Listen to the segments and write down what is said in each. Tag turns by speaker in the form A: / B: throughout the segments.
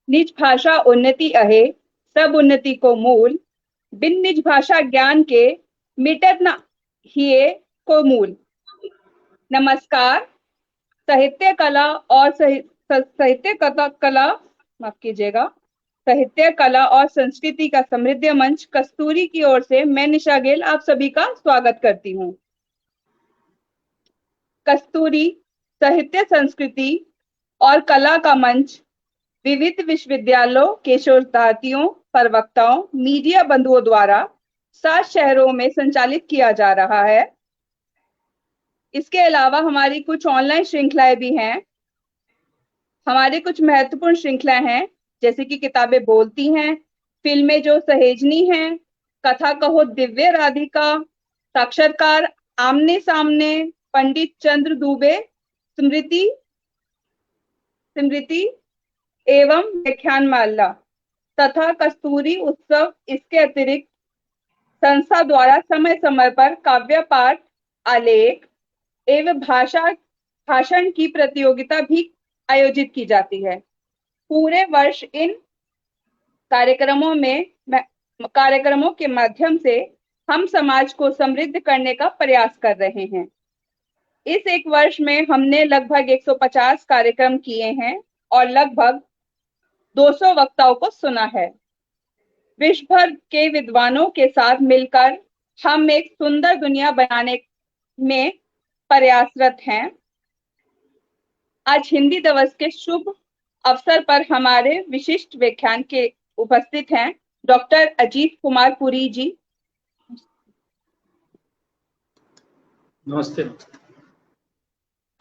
A: निज भाषा उन्नति अहे, सब उन्नति को मूल। बिन निज भाषा ज्ञान के, मिटत न हिये को मूल। नमस्कार। साहित्य कला और माफ कीजिएगा, साहित्य कला और संस्कृति का समृद्ध मंच कस्तूरी की ओर से मैं निशा गेल आप सभी का स्वागत करती हूँ। कस्तूरी साहित्य, संस्कृति और कला का मंच विविध विश्वविद्यालयों के शोधार्थियों, प्रवक्ताओं, मीडिया बंधुओं द्वारा 7 शहरों में संचालित किया जा रहा है। इसके अलावा हमारी कुछ ऑनलाइन श्रृंखलाएं भी हैं। हमारी कुछ महत्वपूर्ण श्रृंखलाएं हैं, जैसे कि किताबें बोलती हैं, फिल्में जो सहेजनी हैं, कथा कहो दिव्य राधिका, साक्षात्कार आमने सामने, पंडित चंद्र दुबे, स्मृति एवं व्याख्यानमाला तथा कस्तूरी उत्सव। इसके अतिरिक्त संस्था द्वारा समय समय पर काव्य पाठ, आलेख एवं भाषण की प्रतियोगिता भी आयोजित की जाती है। पूरे वर्ष इन कार्यक्रमों के माध्यम से हम समाज को समृद्ध करने का प्रयास कर रहे हैं। इस एक वर्ष में हमने लगभग 150 कार्यक्रम किए हैं और लगभग 200 वक्ताओं को सुना है। विश्व भर के विद्वानों के साथ मिलकर हम एक सुंदर दुनिया बनाने में प्रयासरत हैं। आज हिंदी दिवस के शुभ अवसर पर हमारे विशिष्ट व्याख्यान के उपस्थित हैं डॉक्टर अजीत कुमार पुरी जी।
B: नमस्ते।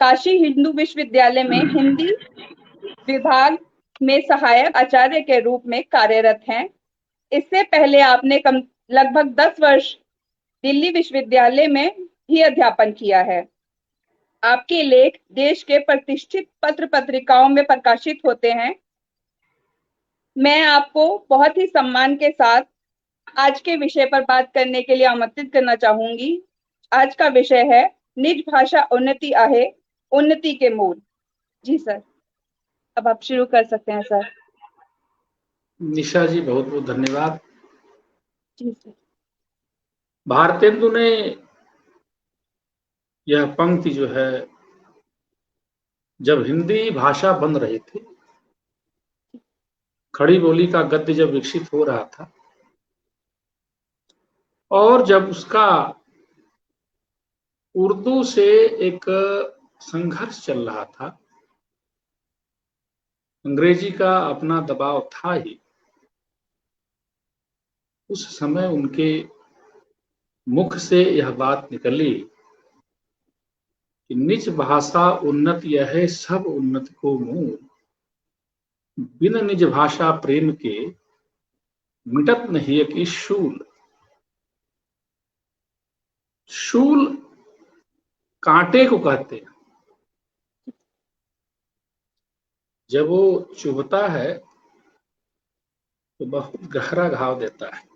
A: काशी हिंदू विश्वविद्यालय में हिंदी विभाग में सहायक आचार्य के रूप में कार्यरत हैं। इससे पहले आपने लगभग 10 वर्ष दिल्ली विश्वविद्यालय में भी अध्यापन किया है। आपके लेख देश के प्रतिष्ठित पत्र पत्रिकाओं में प्रकाशित होते हैं। मैं आपको बहुत ही सम्मान के साथ आज के विषय पर बात करने के लिए आमंत्रित करना चाहूंगी। आज का विषय है निज भाषा उन्नति आहे, उन्नति के मूल। जी सर, अब आप शुरू कर सकते हैं सर।
B: निशा जी बहुत बहुत धन्यवाद।
A: जी सर।
B: भारतेंदु ने यह पंक्ति जो है, जब हिंदी भाषा बन रही थी, खड़ी बोली का गद्य जब विकसित हो रहा था और जब उसका उर्दू से एक संघर्ष चल रहा था, अंग्रेजी का अपना दबाव था ही, उस समय उनके मुख से यह बात निकली कि निज भाषा उन्नत यह सब उन्नत को मूल। बिन निज भाषा प्रेम के, मिटत नहीं कि शूल। शूल कांटे को कहते हैं। जब वो चुभता है तो बहुत गहरा घाव देता है।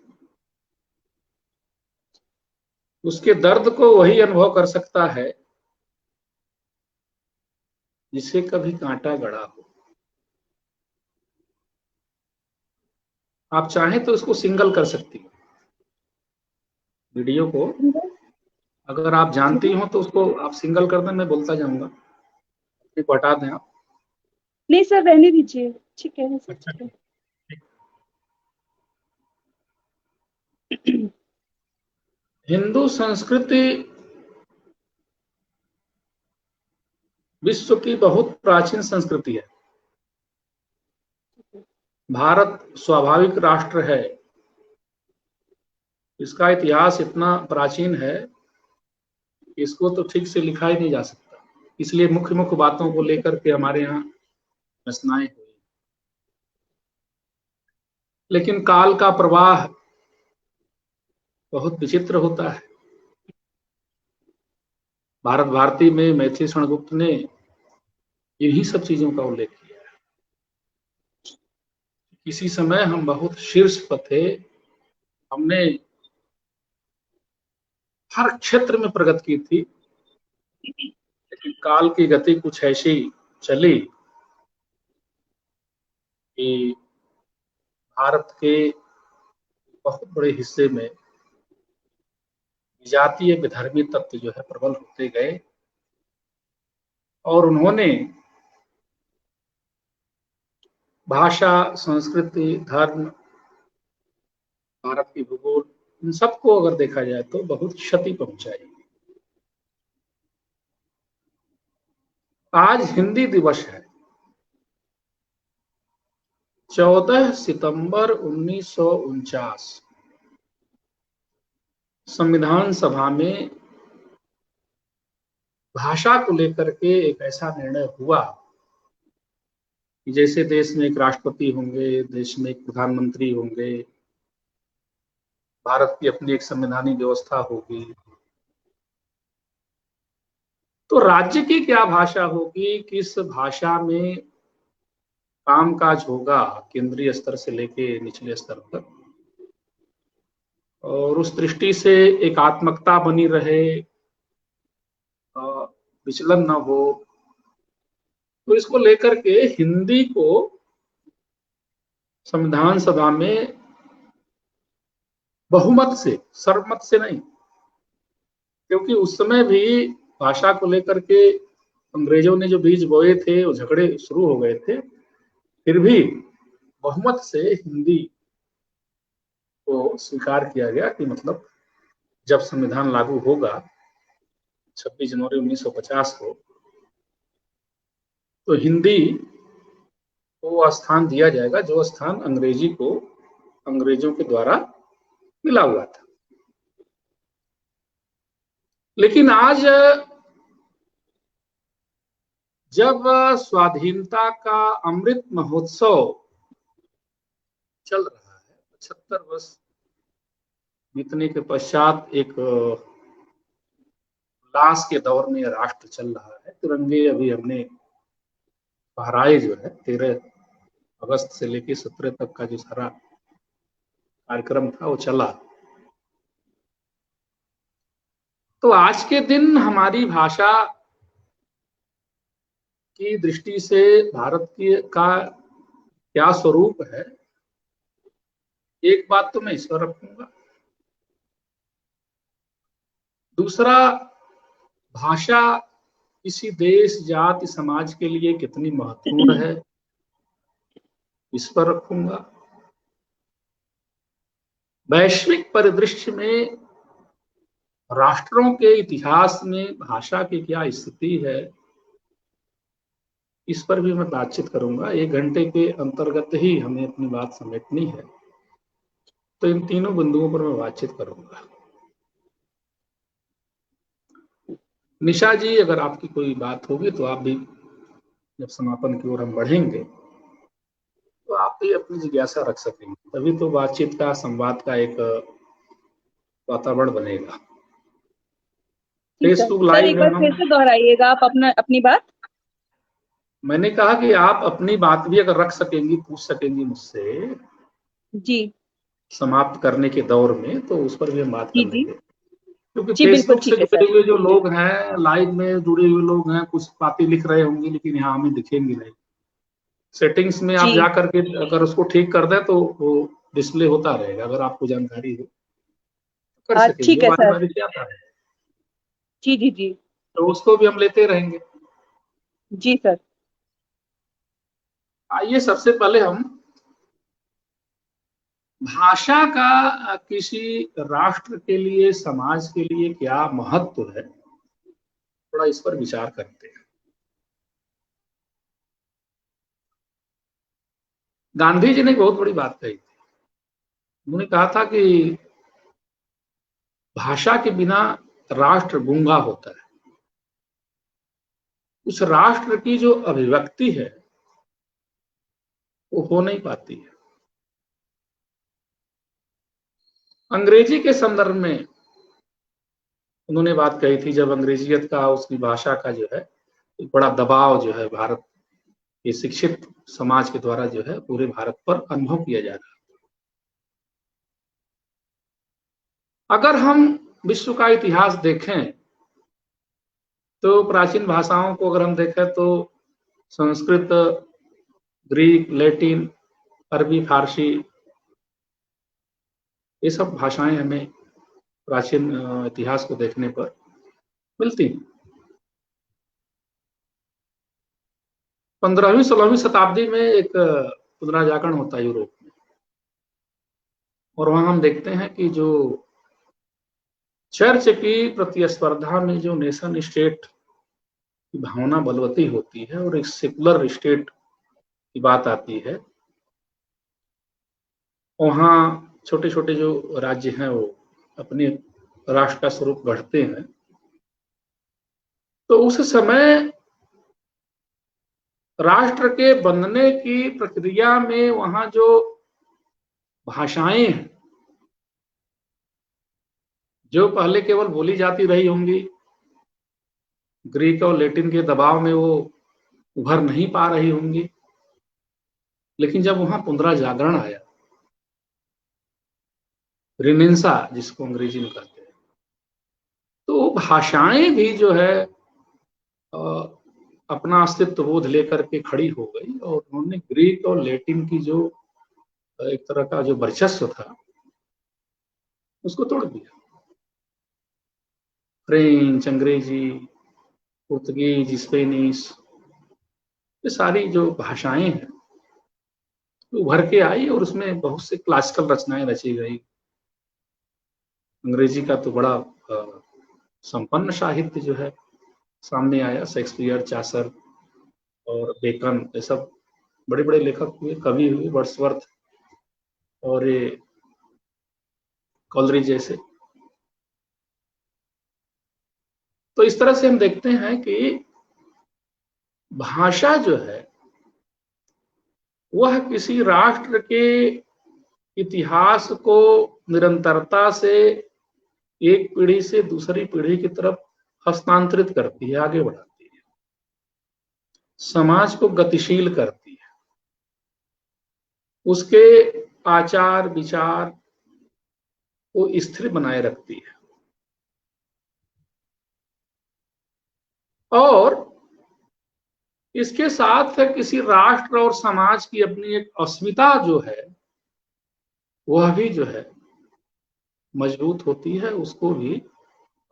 B: उसके दर्द को वही अनुभव कर सकता है जिसे कभी कांटा गड़ा हो। आप चाहें तो इसको सिंगल कर सकती हो, वीडियो को अगर आप जानती हो तो उसको आप सिंगल कर दें, मैं बोलता जाऊंगा, इसको हटा दें आप।
A: नहीं सर, रहने दीजिए, ठीक है सर।
B: अच्छा। हिंदू संस्कृति विश्व की बहुत प्राचीन संस्कृति है। भारत स्वाभाविक राष्ट्र है, इसका इतिहास इतना प्राचीन है, इसको तो ठीक से लिखा ही नहीं जा सकता। इसलिए मुख्य मुख्य बातों को लेकर के हमारे यहाँ रचनाएं हुई। लेकिन काल का प्रवाह बहुत विचित्र होता है। भारत भारती में मैथिली शरणगुप्त ने इन्हीं सब चीजों का उल्लेख किया है। किसी समय हम बहुत शीर्ष पर थे, हमने हर क्षेत्र में प्रगति की थी, लेकिन काल की गति कुछ ऐसी चली कि भारत के बहुत बड़े हिस्से में विजातीय विधर्मी तत्व जो है प्रबल होते गए और उन्होंने भाषा, संस्कृति, धर्म, भारत की भूगोल, इन सबको अगर देखा जाए तो बहुत क्षति पहुंचाई। आज हिंदी दिवस है। 14 सितंबर 1949 संविधान सभा में भाषा को लेकर के एक ऐसा निर्णय हुआ कि जैसे देश में एक राष्ट्रपति होंगे, देश में एक प्रधानमंत्री होंगे, भारत की अपनी एक संवैधानिक व्यवस्था होगी, तो राज्य की क्या भाषा होगी, किस भाषा में कामकाज होगा, केंद्रीय स्तर से लेके निचले स्तर तक, और उस दृष्टि से एकात्मकता बनी रहे, विचलन न हो, तो इसको लेकर के हिंदी को संविधान सभा में बहुमत से, सर्वमत से नहीं, क्योंकि उस समय भी भाषा को लेकर के अंग्रेजों ने जो बीज बोए थे वो झगड़े शुरू हो गए थे, फिर भी बहुमत से हिंदी को स्वीकार किया गया कि मतलब जब संविधान लागू होगा 26 जनवरी 1950 को, तो हिंदी को स्थान दिया जाएगा जो स्थान अंग्रेजी को अंग्रेजों के द्वारा मिला हुआ था। लेकिन आज जब स्वाधीनता का अमृत महोत्सव चल रहा है, 75 वर्ष बीतने के पश्चात एक उल्लास के दौर में राष्ट्र चल रहा है। तिरंगे अभी हमने फहराए जो है, 13 अगस्त से लेकर 17 तक का जो सारा कार्यक्रम था वो चला। तो आज के दिन हमारी भाषा की दृष्टि से भारत की का क्या स्वरूप है, एक बात तो मैं इस पर रखूंगा। दूसरा, भाषा किसी देश, जाति, समाज के लिए कितनी महत्वपूर्ण है, इस पर रखूंगा। वैश्विक परिदृश्य में राष्ट्रों के इतिहास में भाषा की क्या स्थिति है, इस पर भी मैं बातचीत करूंगा। 1 घंटे के अंतर्गत ही हमें अपनी बात समेटनी है, तो इन तीनों बिंदुओं पर मैं बातचीत करूंगा। निशा जी, अगर आपकी कोई बात होगी तो आप भी, जब समापन की ओर हम बढ़ेंगे तो आप भी अपनी जिज्ञासा रख सकेंगे, तभी तो बातचीत का, संवाद का एक वातावरण बनेगा। फेसबुक
A: सर,
B: लाइव
A: एक
B: में
A: बार फिर से दोहराइएगा आप अपनी बात।
B: मैंने कहा कि आप अपनी बात भी अगर रख सकेंगी, पूछ सकेंगी मुझसे
A: जी,
B: समाप्त करने के दौर में, तो उस पर भी हम बात कर
A: जी,
B: लेंगे। क्योंकि
A: जी, बिल्कुल
B: फेसबुक से
A: ठीक है
B: जुड़े
A: सर।
B: हुए जो लोग हैं, लाइव में जुड़े हुए लोग हैं, कुछ बातें लिख रहे होंगे लेकिन यहाँ हमें दिखेंगी नहीं। सेटिंग्स में आप
A: जी,
B: जा करके अगर उसको ठीक कर दें तो वो डिस्प्ले होता रहेगा, अगर आपको जानकारी हो कर सकेंगे,
A: ठीक है
B: बारी
A: सर।
B: बारी से आता है,
A: जी, जी, जी,
B: तो उसको भी हम लेते रहेंगे।
A: जी सर।
B: आइए सबसे पहले हम भाषा का किसी राष्ट्र के लिए, समाज के लिए क्या महत्व है, थोड़ा इस पर विचार करते हैं। गांधी जी ने एक बहुत बड़ी बात कही थी। उन्होंने कहा था कि भाषा के बिना राष्ट्र गूंगा होता है। उस राष्ट्र की जो अभिव्यक्ति है वो हो नहीं पाती है। अंग्रेजी के संदर्भ में उन्होंने बात कही थी, जब अंग्रेजियत का, उसकी भाषा का जो है एक बड़ा दबाव जो है भारत के शिक्षित समाज के द्वारा जो है पूरे भारत पर अनुभव किया जा रहा है। अगर हम विश्व का इतिहास देखें तो प्राचीन भाषाओं को अगर हम देखें तो संस्कृत, ग्रीक, लैटिन, अरबी, फारसी, ये सब भाषाएं हमें प्राचीन इतिहास को देखने पर मिलती हैं। 15वीं 16वीं शताब्दी में एक पुनराजागरण होता है यूरोप में, और वहां हम देखते हैं कि जो चर्च की प्रतिस्पर्धा में जो नेशन स्टेट की भावना बलवती होती है और एक सेकुलर स्टेट की बात आती है, वहाँ छोटे छोटे जो राज्य हैं वो अपने राष्ट्र का स्वरूप गढ़ते हैं। तो उस समय राष्ट्र के बनने की प्रक्रिया में वहाँ जो भाषाएं हैं जो पहले केवल बोली जाती रही होंगी, ग्रीक और लैटिन के दबाव में वो उभर नहीं पा रही होंगी, लेकिन जब वहां पुनराजागरण आया, रिनेंसा जिसको अंग्रेजी में कहते हैं, तो भाषाएं भी जो है अपना अस्तित्व बोध लेकर के खड़ी हो गई, और उन्होंने ग्रीक और लैटिन की जो एक तरह का जो वर्चस्व था उसको तोड़ दिया। फ्रेंच, अंग्रेजी, पुर्तगीज, स्पेनिश, ये सारी जो भाषाएं हैं उभर के आई, और उसमें बहुत से क्लासिकल रचनाएं रची गई। अंग्रेजी का तो बड़ा संपन्न साहित्य जो है सामने आया, शेक्सपियर, चासर और बेकन, ये सब बड़े बड़े लेखक हुए, कवि हुए, वर्ड्सवर्थ और ये कॉलरिज जैसे। तो इस तरह से हम देखते हैं कि भाषा जो है वह किसी राष्ट्र के इतिहास को निरंतरता से एक पीढ़ी से दूसरी पीढ़ी की तरफ हस्तांतरित करती है, आगे बढ़ाती है, समाज को गतिशील करती है, उसके आचार विचार को स्थिर बनाए रखती है, और इसके साथ किसी राष्ट्र और समाज की अपनी एक अस्मिता जो है वह भी जो है मजबूत होती है, उसको भी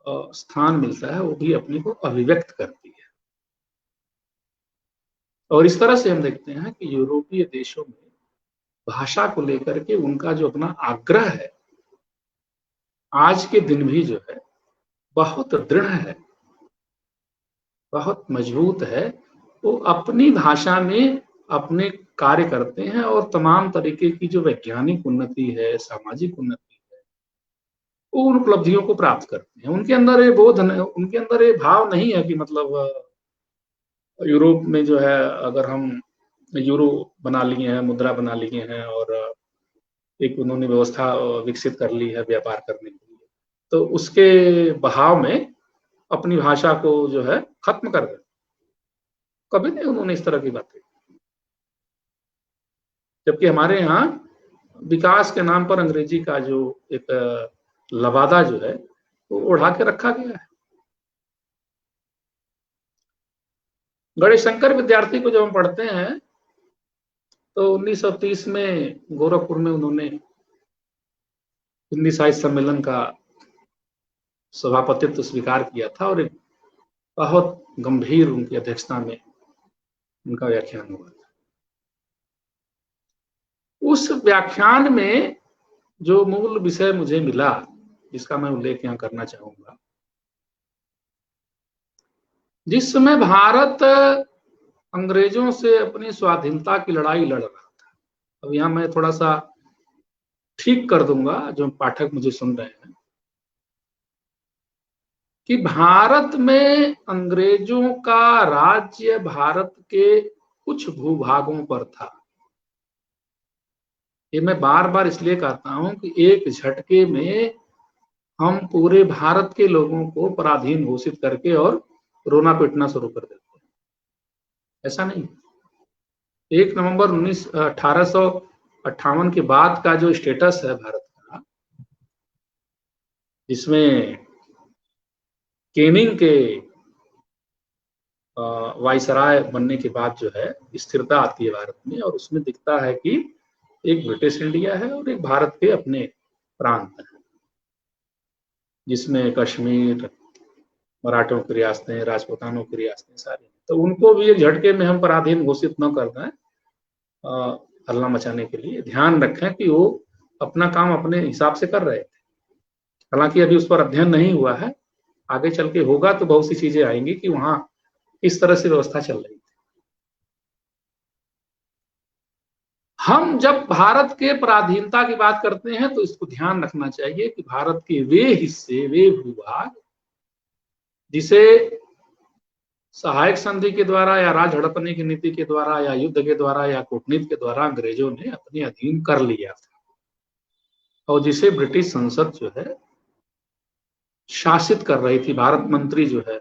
B: स्थान मिलता है, वो भी अपने को अभिव्यक्त करती है। और इस तरह से हम देखते हैं कि यूरोपीय देशों में भाषा को लेकर के उनका जो अपना आग्रह है आज के दिन भी जो है बहुत दृढ़ है, बहुत मजबूत है। वो अपनी भाषा में अपने कार्य करते हैं, और तमाम तरीके की जो वैज्ञानिक उन्नति है, सामाजिक उन्नति है, वो उन उपलब्धियों को प्राप्त करते हैं। उनके अंदर ये बोध, उनके अंदर ये भाव नहीं है कि मतलब यूरोप में जो है अगर हम यूरो बना लिए हैं, मुद्रा बना लिए हैं, और एक उन्होंने व्यवस्था विकसित कर ली है व्यापार करने के लिए, तो उसके बहाव में अपनी भाषा को जो है खत्म कर दे। कभी नहीं उन्होंने इस तरह की बातें। जबकि हमारे यहाँ विकास के नाम पर अंग्रेजी का जो एक लबादा जो है वो उड़ा के रखा गया है। गणेशशंकर विद्यार्थी को जब हम पढ़ते हैं तो 1930 में गोरखपुर में उन्होंने हिंदी साहित्य सम्मेलन का सभापतित्व स्वीकार किया था, और एक बहुत गंभीर उनकी अध्यक्षता में उनका व्याख्यान हुआ था। उस व्याख्यान में जो मूल विषय मुझे मिला, जिसका मैं उल्लेख यहाँ करना चाहूंगा, जिस समय भारत अंग्रेजों से अपनी स्वाधीनता की लड़ाई लड़ रहा था, अब यहाँ मैं थोड़ा सा ठीक कर दूंगा जो पाठक मुझे सुन रहे हैं, कि भारत में अंग्रेजों का राज्य भारत के कुछ भूभागों पर था। ये मैं बार बार इसलिए कहता हूं कि एक झटके में हम पूरे भारत के लोगों को पराधीन घोषित करके और रोना पीटना शुरू कर देते हैं। ऐसा नहीं। 1 नवंबर 1858 के बाद का जो स्टेटस है भारत का, जिसमें केनिंग के वायसराय बनने के बाद जो है स्थिरता आती है भारत में, और उसमें दिखता है कि एक ब्रिटिश इंडिया है और एक भारत के अपने प्रांत है, जिसमें कश्मीर, मराठों की रियासतें, राजपूतानों की रियासतें सारी, तो उनको भी एक झटके में हम पराधीन घोषित न कर दें हल्ला मचाने के लिए। ध्यान रखें कि वो अपना काम अपने हिसाब से कर रहे थे। हालांकि अभी उस पर अध्ययन नहीं हुआ है, आगे चल के होगा तो बहुत सी चीजें आएंगी कि वहां किस तरह से व्यवस्था चल रही थी। हम जब भारत के पराधीनता की बात करते हैं तो इसको ध्यान रखना चाहिए कि भारत के वे हिस्से, वे भूभाग जिसे सहायक संधि के द्वारा या राज हड़पने की नीति के द्वारा या युद्ध के द्वारा या कूटनीति के द्वारा अंग्रेजों ने अपने अधीन कर लिया था, और जिसे ब्रिटिश संसद जो है शासित कर रही थी। भारत मंत्री जो है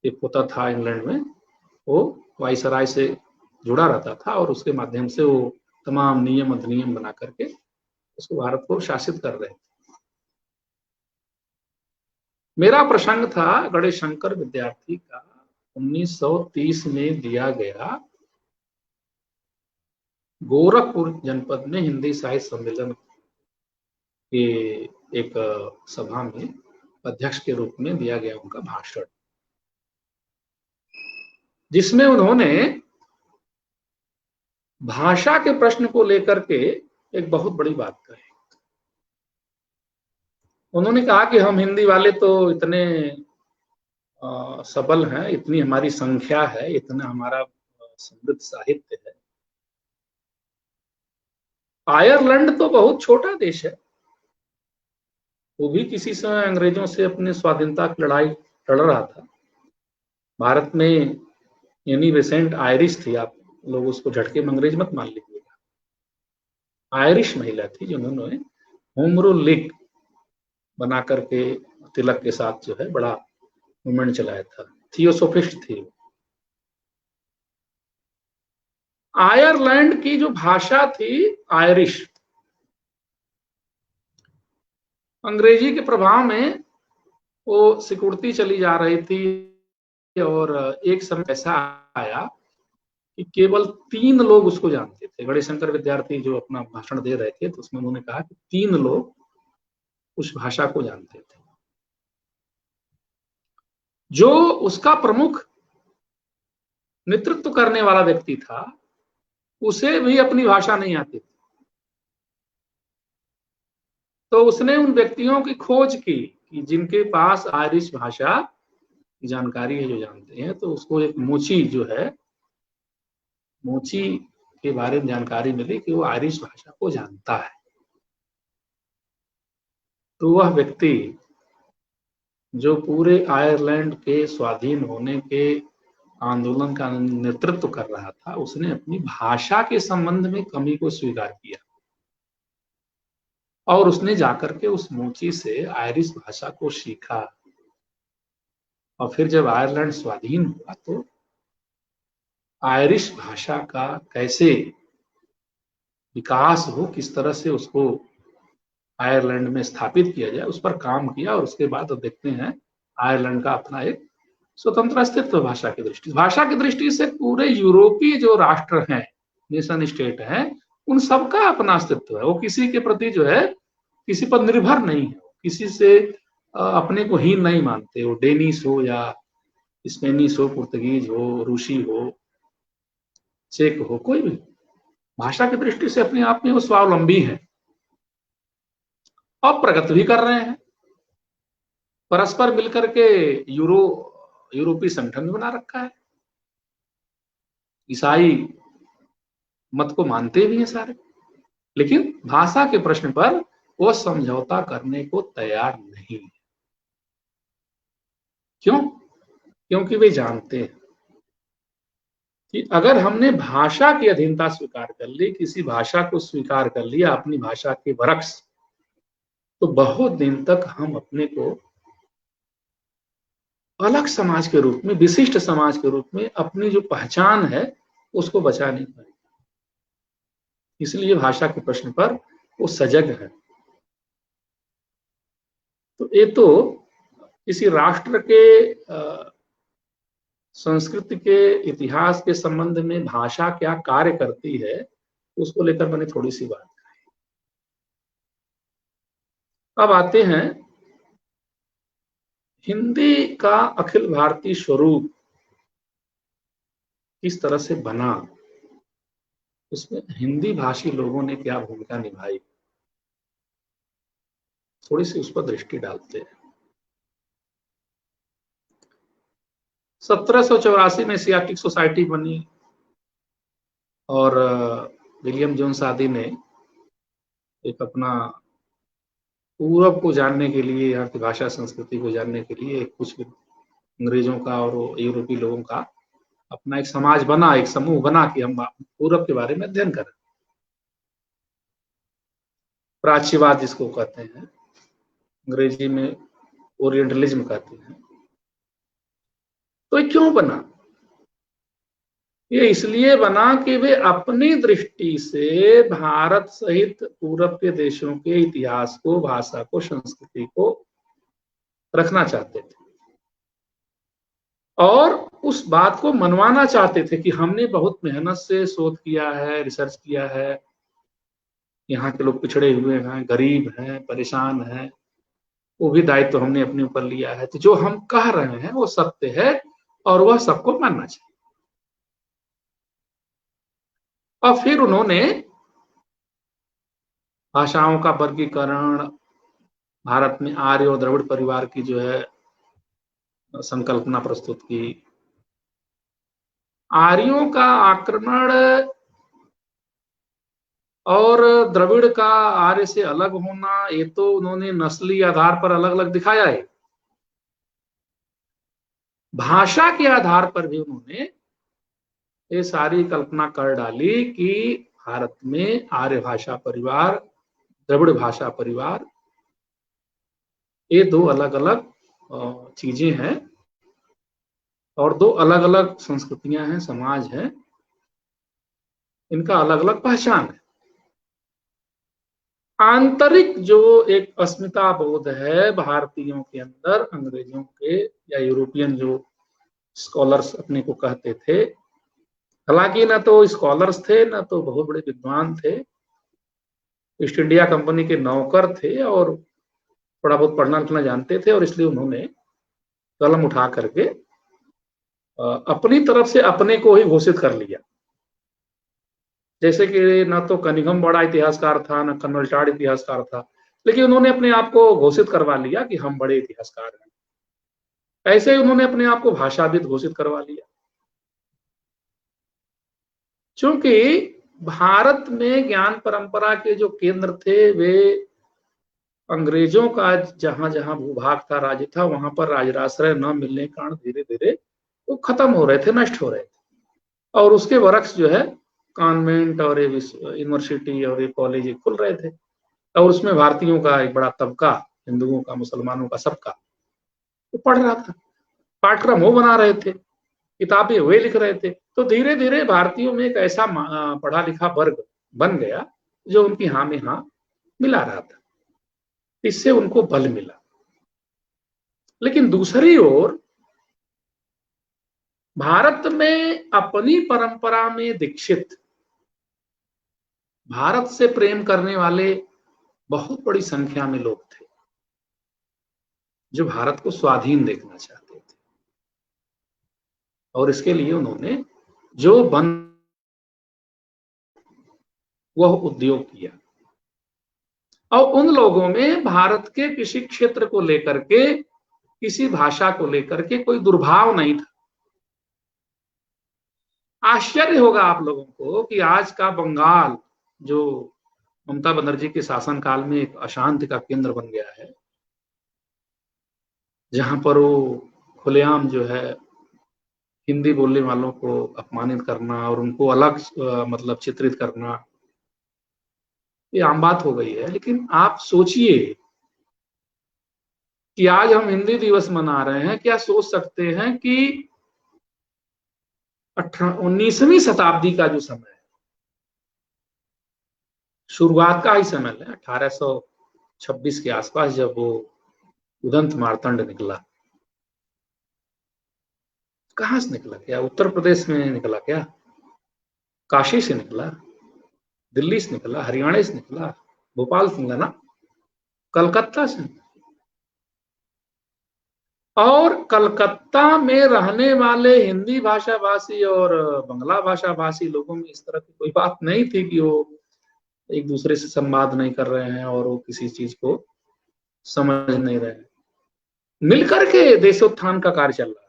B: एक होता था इंग्लैंड में, वो वाइसराय से जुड़ा रहता था और उसके माध्यम से वो तमाम नियम अधिनियम बना करके उसको भारत को शासित कर रहे थे। मेरा प्रसंग था गणेश शंकर विद्यार्थी का 1930 में दिया गया गोरखपुर जनपद में हिंदी साहित्य सम्मेलन के एक सभा में अध्यक्ष के रूप में दिया गया उनका भाषण, जिसमें उन्होंने भाषा के प्रश्न को लेकर के एक बहुत बड़ी बात कही। उन्होंने कहा कि हम हिंदी वाले तो इतने सबल हैं, इतनी हमारी संख्या है, इतना हमारा समृद्ध साहित्य है। आयरलैंड तो बहुत छोटा देश है, वो भी किसी समय अंग्रेजों से अपने स्वाधीनता की लड़ाई लड़ रहा था। भारत में एनी बेसेंट आयरिश थी, आप लोग उसको झटके में अंग्रेज मत मान लीजिएगा। आयरिश महिला थी जिन्होंने होम रूल लीग बना करके तिलक के साथ जो है बड़ा मूवमेंट चलाया था। थियोसोफिस्ट थी। आयरलैंड की जो भाषा थी आयरिश, अंग्रेजी के प्रभाव में वो सिकुड़ती चली जा रही थी और एक समय ऐसा आया कि केवल 3 लोग उसको जानते थे। गणेश शंकर विद्यार्थी जो अपना भाषण दे रहे थे तो उसमें उन्होंने कहा कि 3 लोग उस भाषा को जानते थे। जो उसका प्रमुख नेतृत्व करने वाला व्यक्ति था उसे भी अपनी भाषा नहीं आती थी, तो उसने उन व्यक्तियों की खोज की कि जिनके पास आयरिश भाषा की जानकारी है, जो जानते हैं। तो उसको एक मोची जो है, मोची के बारे में जानकारी मिली कि वो आयरिश भाषा को जानता है। तो वह व्यक्ति जो पूरे आयरलैंड के स्वाधीन होने के आंदोलन का नेतृत्व कर रहा था, उसने अपनी भाषा के संबंध में कमी को स्वीकार किया और उसने जाकर के उस मोची से आयरिश भाषा को सीखा। और फिर जब आयरलैंड स्वाधीन हुआ तो आयरिश भाषा का कैसे विकास हो, किस तरह से उसको आयरलैंड में स्थापित किया जाए, उस पर काम किया। और उसके बाद अब देखते हैं आयरलैंड का अपना एक स्वतंत्र अस्तित्व भाषा की दृष्टि। भाषा की दृष्टि से पूरे यूरोपीय जो राष्ट्र हैं, नेशन स्टेट हैं, उन सबका अपना अस्तित्व है। वो किसी के प्रति जो है किसी पर निर्भर नहीं है, किसी से अपने को हीन नहीं मानते। वो डेनिश हो या स्पेनिश हो, पुर्तगीज हो, रूसी हो, चेक हो, कोई भी भाषा की दृष्टि से अपने आप में वो स्वावलंबी है और प्रगति भी कर रहे हैं। परस्पर मिलकर के यूरोपीय संगठन भी बना रखा है। ईसाई मत को मानते भी हैं सारे, लेकिन भाषा के प्रश्न पर वो समझौता करने को तैयार नहीं है। क्यों? क्योंकि वे जानते हैं कि अगर हमने भाषा की अधीनता स्वीकार कर ली, किसी भाषा को स्वीकार कर लिया अपनी भाषा के बरक्स, तो बहुत दिन तक हम अपने को अलग समाज के रूप में, विशिष्ट समाज के रूप में अपनी जो पहचान है उसको बचा नहीं पाएंगे। इसलिए भाषा के प्रश्न पर वो सजग है। तो ये तो किसी राष्ट्र के संस्कृति के इतिहास के संबंध में भाषा क्या कार्य करती है उसको लेकर मैंने थोड़ी सी बात कही। अब आते हैं हिंदी का अखिल भारतीय स्वरूप किस तरह से बना, उसमें हिंदी भाषी लोगों ने क्या भूमिका निभाई, थोड़ी सी उस पर दृष्टि डालते हैं। 1784 में एशियाटिक सोसाइटी बनी और विलियम जोन्स आदि ने एक अपना पूरब को जानने के लिए, यहाँ की भाषा संस्कृति को जानने के लिए कुछ अंग्रेजों का और यूरोपीय लोगों का अपना एक समाज बना, एक समूह बना कि हम पूरब के बारे में अध्ययन करें। प्राच्यवाद जिसको कहते हैं, अंग्रेजी में ओरिएंटलिज्म कहते हैं। तो ये क्यों बना? ये इसलिए बना कि वे अपनी दृष्टि से भारत सहित पूरब के देशों के इतिहास को, भाषा को, संस्कृति को रखना चाहते थे और उस बात को मनवाना चाहते थे कि हमने बहुत मेहनत से शोध किया है, रिसर्च किया है, यहाँ के लोग पिछड़े हुए हैं, गरीब हैं, परेशान हैं, वो भी दायित्व तो हमने अपने ऊपर लिया है, तो जो हम कह रहे हैं वो सत्य है और वह सबको मानना चाहिए। और फिर उन्होंने भाषाओं का वर्गीकरण, भारत में आर्य और द्रविड़ परिवार की जो है संकल्पना प्रस्तुत की। आर्यों का आक्रमण और द्रविड़ का आर्य से अलग होना, ये तो उन्होंने नस्ली आधार पर अलग अलग दिखाया है। भाषा के आधार पर भी उन्होंने ये सारी कल्पना कर डाली कि भारत में आर्य भाषा परिवार, द्रविड़ भाषा परिवार, ये दो अलग अलग चीजें हैं और दो अलग अलग संस्कृतियां हैं, समाज है, इनका अलग अलग पहचान है। आंतरिक जो एक अस्मिता बोध है भारतीयों के अंदर, अंग्रेजों के या यूरोपियन जो स्कॉलर्स अपने को कहते थे, हालांकि न तो स्कॉलर्स थे न तो बहुत बड़े विद्वान थे, ईस्ट इंडिया कंपनी के नौकर थे और थोड़ा बहुत पढ़ना लिखना जानते थे, और इसलिए उन्होंने कलम उठा करके अपनी तरफ से अपने को ही घोषित कर लिया। जैसे कि न तो कनिंघम बड़ा इतिहासकार था, न कर्नल टाड इतिहासकार था, लेकिन उन्होंने अपने आप को घोषित करवा लिया कि हम बड़े इतिहासकार हैं। ऐसे ही उन्होंने अपने आप को भाषाविद घोषित करवा लिया। क्योंकि भारत में ज्ञान परंपरा के जो केंद्र थे वे अंग्रेजों का जहां जहां भूभाग था, राज्य था, वहां पर राजराश्रय न मिलने के कारण धीरे धीरे वो खत्म हो रहे थे, नष्ट हो रहे थे। और उसके वरक्स जो है कॉन्वेंट और यूनिवर्सिटी और ये कॉलेज खुल रहे थे, और उसमें भारतीयों का एक बड़ा तबका, हिंदुओं का, मुसलमानों का, सबका वो पढ़ रहा था। पाठ्यक्रम वो बना रहे थे, किताबें वे लिख रहे थे। तो धीरे धीरे भारतीयों में एक ऐसा पढ़ा लिखा वर्ग बन गया जो उनकी हाँ में हाँ मिला रहा था। इससे उनको बल मिला। लेकिन दूसरी ओर भारत में अपनी परंपरा में दीक्षित, भारत से प्रेम करने वाले बहुत बड़ी संख्या में लोग थे जो भारत को स्वाधीन देखना चाहते थे, और इसके लिए उन्होंने जो वह उद्योग किया। और उन लोगों में भारत के किसी क्षेत्र को लेकर के, किसी भाषा को लेकर के कोई दुर्भाव नहीं था। आश्चर्य होगा आप लोगों को कि आज का बंगाल जो ममता बनर्जी के शासनकाल में एक अशांति का केंद्र बन गया है, जहां पर वो खुलेआम जो है हिंदी बोलने वालों को अपमानित करना और उनको अलग मतलब चित्रित करना, ये आम बात हो गई है। लेकिन आप सोचिए कि आज हम हिंदी दिवस मना रहे हैं, क्या सोच सकते हैं कि 19वीं शताब्दी का जो समय है, शुरुआत का ही समय है, 1826 के आसपास, जब वो उदंत मार्तंड निकला, कहां से निकला? क्या उत्तर प्रदेश में निकला? क्या काशी से निकला? दिल्ली से निकला? हरियाणा से निकला? भोपाल से निकला ना? कलकत्ता से। और कलकत्ता में रहने वाले हिंदी भाषा भाषी और बंगला भाषा भाषी लोगों में इस तरह की कोई बात नहीं थी कि वो एक दूसरे से संवाद नहीं कर रहे हैं और वो किसी चीज को समझ नहीं रहे हैं। मिलकर के देशोत्थान का कार्य चल रहा है।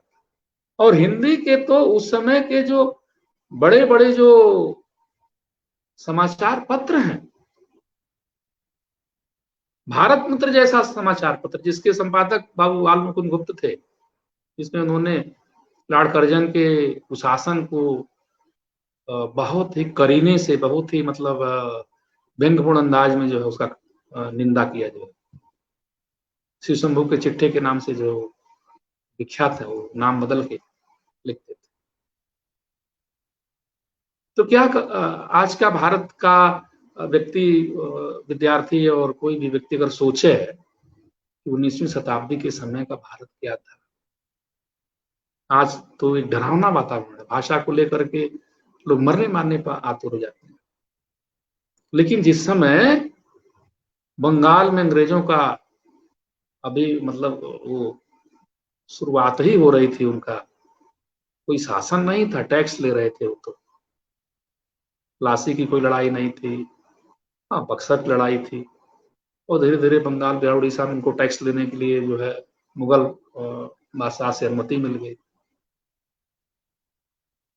B: और हिंदी के तो उस समय के जो बड़े बड़े जो समाचार पत्र हैं, भारत मित्र जैसा समाचार पत्र जिसके संपादक बाबू बाल मुकुंद गुप्त थे, जिसमें उन्होंने लॉर्ड कर्जन के कुशासन को बहुत ही करीने से, बहुत ही मतलब व्यंग्यपूर्ण अंदाज में जो है उसका निंदा किया। जो शिव शंभू के चिट्ठे के नाम से जो विख्यात है, वो नाम बदल के लिखते थे। तो क्या आज का भारत का व्यक्ति, विद्यार्थी और कोई भी व्यक्ति अगर सोचे कि 19वीं शताब्दी के समय का भारत क्या था, आज तो एक डरावना वातावरण है। भाषा को लेकर के लोग मरने मारने पर आतुर हो जाते हैं। लेकिन जिस समय बंगाल में अंग्रेजों का अभी मतलब वो शुरुआत ही हो रही थी, उनका कोई शासन नहीं था, टैक्स ले रहे थे वो तो, प्लासी की कोई लड़ाई नहीं थी, हाँ बक्सर की लड़ाई थी। और धीरे धीरे बंगाल बिहार उड़ीसा में उनको टैक्स लेने के लिए जो है मुगल बादशाह से अनुमति मिल गई।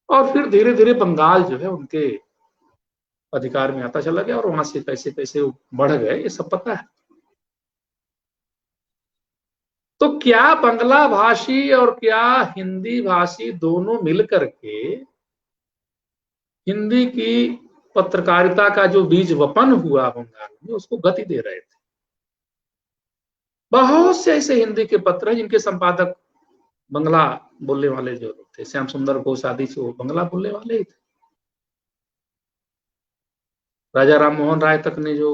B: और फिर धीरे धीरे बंगाल जो है उनके अधिकार में आता चला गया और वहां से कैसे कैसे बढ़ गए ये सब पता है। तो क्या बंगला भाषी और क्या हिंदी भाषी दोनों मिलकर के हिंदी की पत्रकारिता का जो बीज वपन हुआ बंगाल में, उसको गति दे रहे थे। बहुत से ऐसे हिंदी के पत्र हैं जिनके संपादक बंगला बोलने वाले जो लोग थे। श्याम सुंदर घोष आदि से वो बंगला बोलने वाले ही थे। राजा राम मोहन राय तक ने जो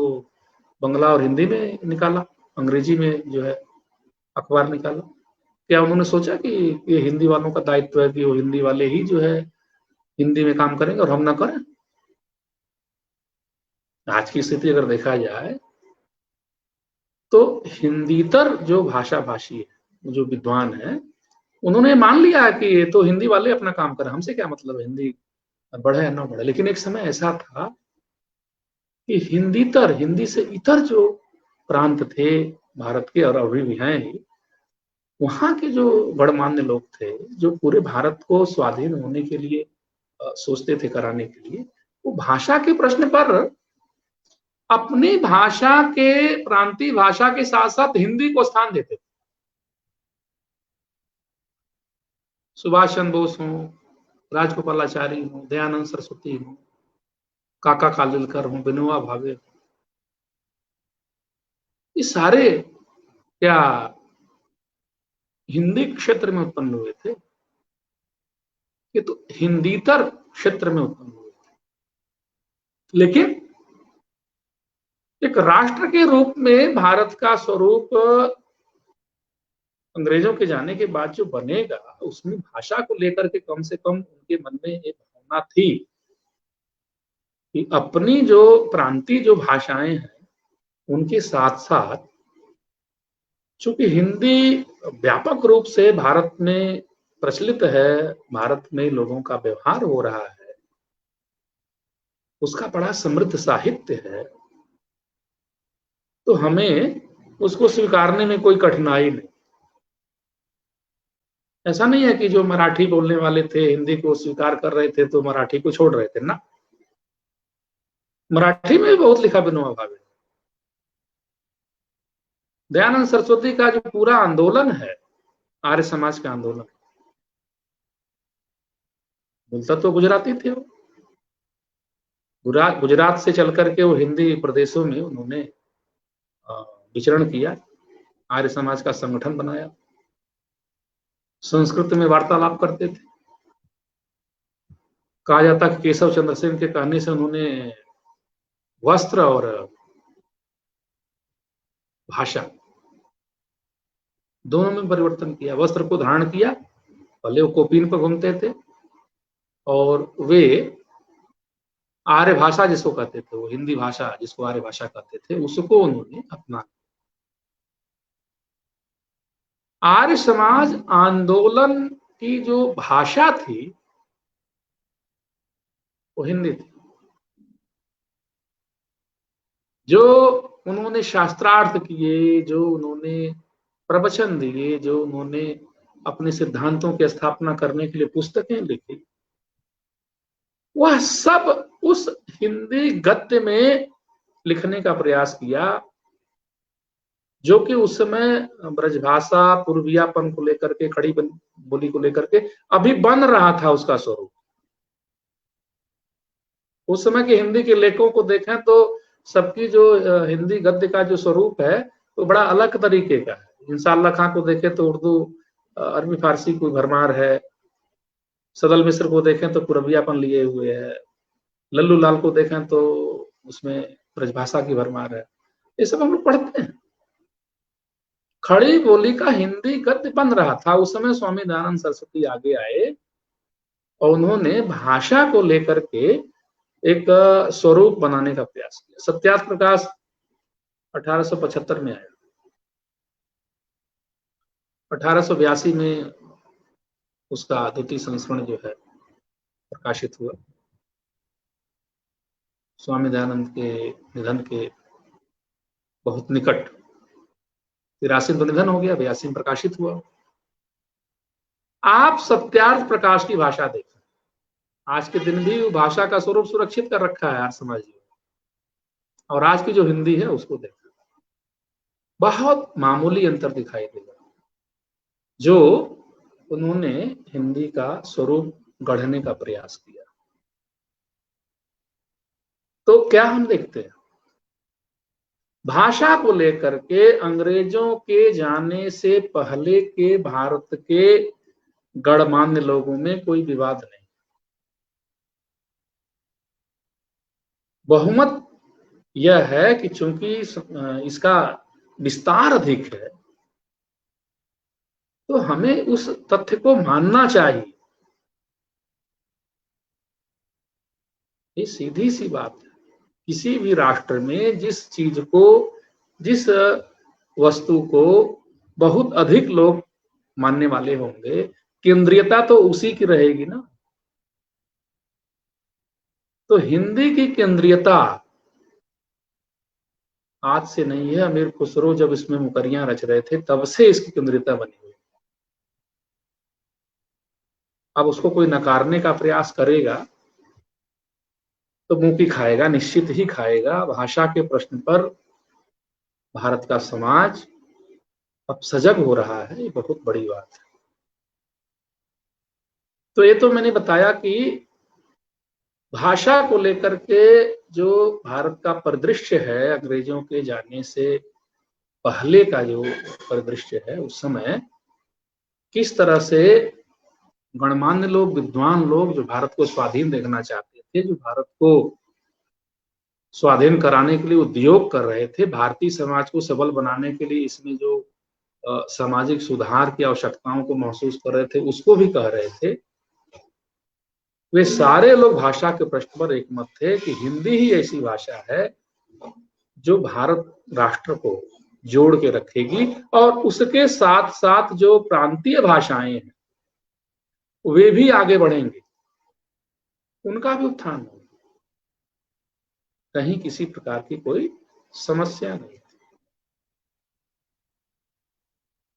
B: बंगला और हिंदी में निकाला, अंग्रेजी में जो है अखबार निकाला, क्या उन्होंने सोचा कि ये हिंदी वालों का दायित्व है कि वो हिंदी वाले ही जो है हिंदी में काम करेंगे और हम ना करें? आज की स्थिति अगर देखा जाए तो हिंदीतर जो भाषा भाषी है, जो विद्वान है, उन्होंने मान लिया है कि ये तो हिंदी वाले अपना काम करें, हमसे क्या मतलब है हिंदी बढ़े या ना बढ़े। लेकिन एक समय ऐसा था कि हिंदीतर, हिंदी से इतर जो प्रांत थे भारत के और अभी भी हैं, वहां के जो गणमान्य लोग थे, जो पूरे भारत को स्वाधीन होने के लिए सोचते थे कराने के लिए, वो भाषा के प्रश्न पर अपनी भाषा के, प्रांतीय भाषा के साथ साथ हिंदी को स्थान देते थे। सुभाष चंद्र बोस हों, राजगोपालाचारी हों, दयानंद सरस्वती हों, काका कालेलकर हों, विनोबा भावे, ये सारे क्या हिंदी क्षेत्र में उत्पन्न हुए थे? ये तो हिंदीतर क्षेत्र में उत्पन्न हुए थे। लेकिन एक राष्ट्र के रूप में भारत का स्वरूप अंग्रेजों के जाने के बाद जो बनेगा, उसमें भाषा को लेकर के कम से कम उनके मन में एक भावना थी कि अपनी जो प्रांतीय जो भाषाएं हैं उनके साथ साथ, चूंकि हिंदी व्यापक रूप से भारत में प्रचलित है, भारत में लोगों का व्यवहार हो रहा है, उसका बड़ा समृद्ध साहित्य है, तो हमें उसको स्वीकारने में कोई कठिनाई नहीं। ऐसा नहीं है कि जो मराठी बोलने वाले थे हिंदी को स्वीकार कर रहे थे तो मराठी को छोड़ रहे थे ना। मराठी में भी बहुत लिखा विनोबा भावे। दयानंद सरस्वती का जो पूरा आंदोलन है, आर्य समाज का आंदोलन, बोलता तो गुजराती थे वो। गुजरात से चल करके वो हिंदी प्रदेशों में उन्होंने विचरण किया, आर्य समाज का संगठन बनाया, संस्कृत में वार्तालाप करते थे। कहा जाता कि केशव चंद्र सेन के कहने से उन्होंने वस्त्र और भाषा दोनों में परिवर्तन किया। वस्त्र को धारण किया, पहले वो कोपीन पर घूमते थे, और वे आर्य भाषा जिसको कहते थे, वो हिंदी भाषा जिसको आर्य भाषा कहते थे, उसको उन्होंने अपना आर्य समाज आंदोलन की जो भाषा थी वो हिंदी थी। जो उन्होंने शास्त्रार्थ किए, जो उन्होंने प्रवचन दिए, जो उन्होंने अपने सिद्धांतों की स्थापना करने के लिए पुस्तकें लिखी, वह सब उस हिंदी गद्य में लिखने का प्रयास किया, जो कि उस समय ब्रजभाषा पूर्वियापन को लेकर के, खड़ी बोली को लेकर के अभी बन रहा था उसका स्वरूप। उस समय के हिंदी के लेखों को देखें तो सबकी जो हिंदी गद्य का जो स्वरूप है वो बड़ा अलग तरीके का है। इंशाअल्लाह खां को देखें तो उर्दू अरबी फारसी कोई भरमार है, सदल मिश्र को देखें तो पूर्वियापन लिए हुए है, लल्लू लाल को देखें तो उसमें ब्रजभाषा की भरमार है। ये सब हम लोग पढ़ते हैं। खड़ी बोली का हिंदी गद्य बन रहा था उस समय। स्वामी दयानंद सरस्वती आगे आए और उन्होंने भाषा को लेकर के एक स्वरूप बनाने का प्रयास किया। सत्यार्थ प्रकाश 1875 में आया, 1882 में उसका द्वितीय संस्करण जो है प्रकाशित हुआ। स्वामी दयानंद के निधन के बहुत निकट, 83 में निधन हो गया, 82 में प्रकाशित हुआ। आप सत्यार्थ प्रकाश की भाषा देखें, आज के दिन भी भाषा का स्वरूप सुरक्षित कर रखा है आर्य समाज ने, और आज की जो हिंदी है उसको देखें, बहुत मामूली अंतर दिखाई देगा। जो उन्होंने हिंदी का स्वरूप गढ़ने का प्रयास किया। तो क्या हम देखते हैं, भाषा को लेकर के अंग्रेजों के जाने से पहले के भारत के गणमान्य लोगों में कोई विवाद नहीं। बहुमत यह है कि चूंकि इसका विस्तार अधिक है तो हमें उस तथ्य को मानना चाहिए। ये सीधी सी बात है। किसी भी राष्ट्र में जिस चीज को, जिस वस्तु को बहुत अधिक लोग मानने वाले होंगे, केंद्रीयता तो उसी की रहेगी ना। तो हिंदी की केंद्रीयता आज से नहीं है। अमीर खुसरो जब इसमें मुकरियां रच रहे थे तब से इसकी केंद्रीयता बनी हुई। अब उसको कोई नकारने का प्रयास करेगा तो मुंह की खाएगा, निश्चित ही खाएगा। भाषा के प्रश्न पर भारत का समाज अब सजग हो रहा है, ये बहुत बड़ी बात है। तो ये तो मैंने बताया कि भाषा को लेकर के जो भारत का परिदृश्य है, अंग्रेजों के जाने से पहले का जो परिदृश्य है, उस समय किस तरह से गणमान्य लोग, विद्वान लोग जो भारत को स्वाधीन देखना चाहते थे, जो भारत को स्वाधीन कराने के लिए उद्योग कर रहे थे, भारतीय समाज को सबल बनाने के लिए इसमें जो सामाजिक सुधार की आवश्यकताओं को महसूस कर रहे थे, उसको भी कह रहे थे, वे सारे लोग भाषा के प्रश्न पर एकमत थे कि हिंदी ही ऐसी भाषा है जो भारत राष्ट्र को जोड़ के रखेगी, और उसके साथ साथ जो प्रांतीय भाषाएं हैं वे भी आगे बढ़ेंगे, उनका भी उत्थान होगा। कहीं किसी प्रकार की कोई समस्या नहीं।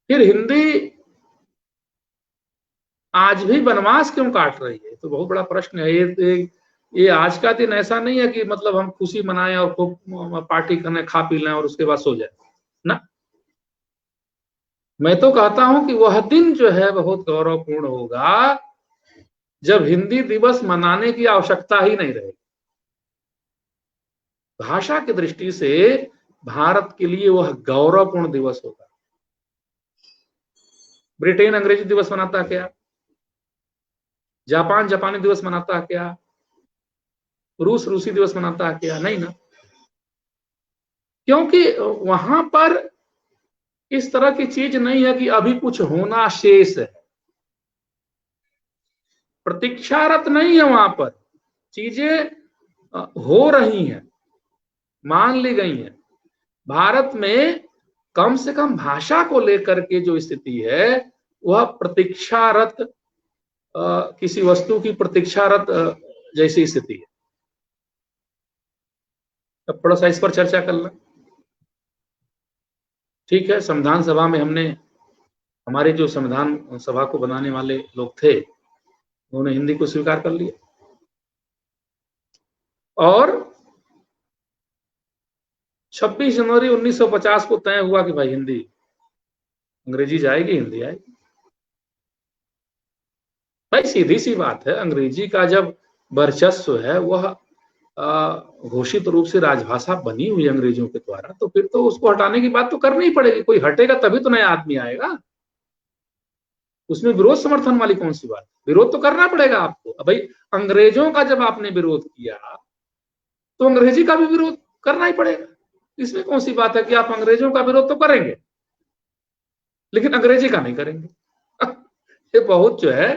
B: फिर हिंदी आज भी वनवास क्यों काट रही है, तो बहुत बड़ा प्रश्न है। ये आज का दिन ऐसा नहीं है कि मतलब हम खुशी मनाएं और खूब पार्टी करें, खा पी लें और उसके बाद सो जाए ना। मैं तो कहता हूं कि वह दिन जो है बहुत गौरवपूर्ण होगा जब हिंदी दिवस मनाने की आवश्यकता ही नहीं रहेगी। भाषा की दृष्टि से भारत के लिए वह गौरवपूर्ण दिवस होगा। ब्रिटेन अंग्रेजी दिवस मनाता क्या, जापान जापानी दिवस मनाता क्या, रूस रूसी दिवस मनाता क्या? नहीं ना। क्योंकि वहां पर इस तरह की चीज नहीं है कि अभी कुछ होना शेष है, प्रतीक्षारत नहीं है। वहां पर चीजें हो रही हैं, मान ली गई हैं। भारत में कम से कम भाषा को लेकर के जो स्थिति है वह प्रतीक्षारत किसी वस्तु की प्रतीक्षारत जैसी स्थिति है। अब थोड़ा सा इस पर चर्चा कर लें। ठीक है, संविधान सभा में हमने, हमारे जो संविधान सभा को बनाने वाले लोग थे उन्होंने हिंदी को स्वीकार कर लिया और 26 जनवरी 1950 को तय हुआ कि भाई हिंदी, अंग्रेजी जाएगी, हिंदी आएगी। भाई सीधी सी बात है, अंग्रेजी का जब वर्चस्व है वह घोषित रूप से राजभाषा बनी हुई अंग्रेजों के द्वारा, तो फिर तो उसको हटाने की बात तो करनी ही पड़ेगी। कोई हटेगा तभी तो नया आदमी आएगा, उसमें विरोध समर्थन वाली कौन सी बात? विरोध तो करना पड़ेगा आपको। अब भाई अंग्रेजों का जब आपने विरोध किया तो अंग्रेजी का भी विरोध करना ही पड़ेगा। इसमें कौन सी बात है कि आप अंग्रेजों का विरोध तो करेंगे लेकिन अंग्रेजी का नहीं करेंगे। ये बहुत जो है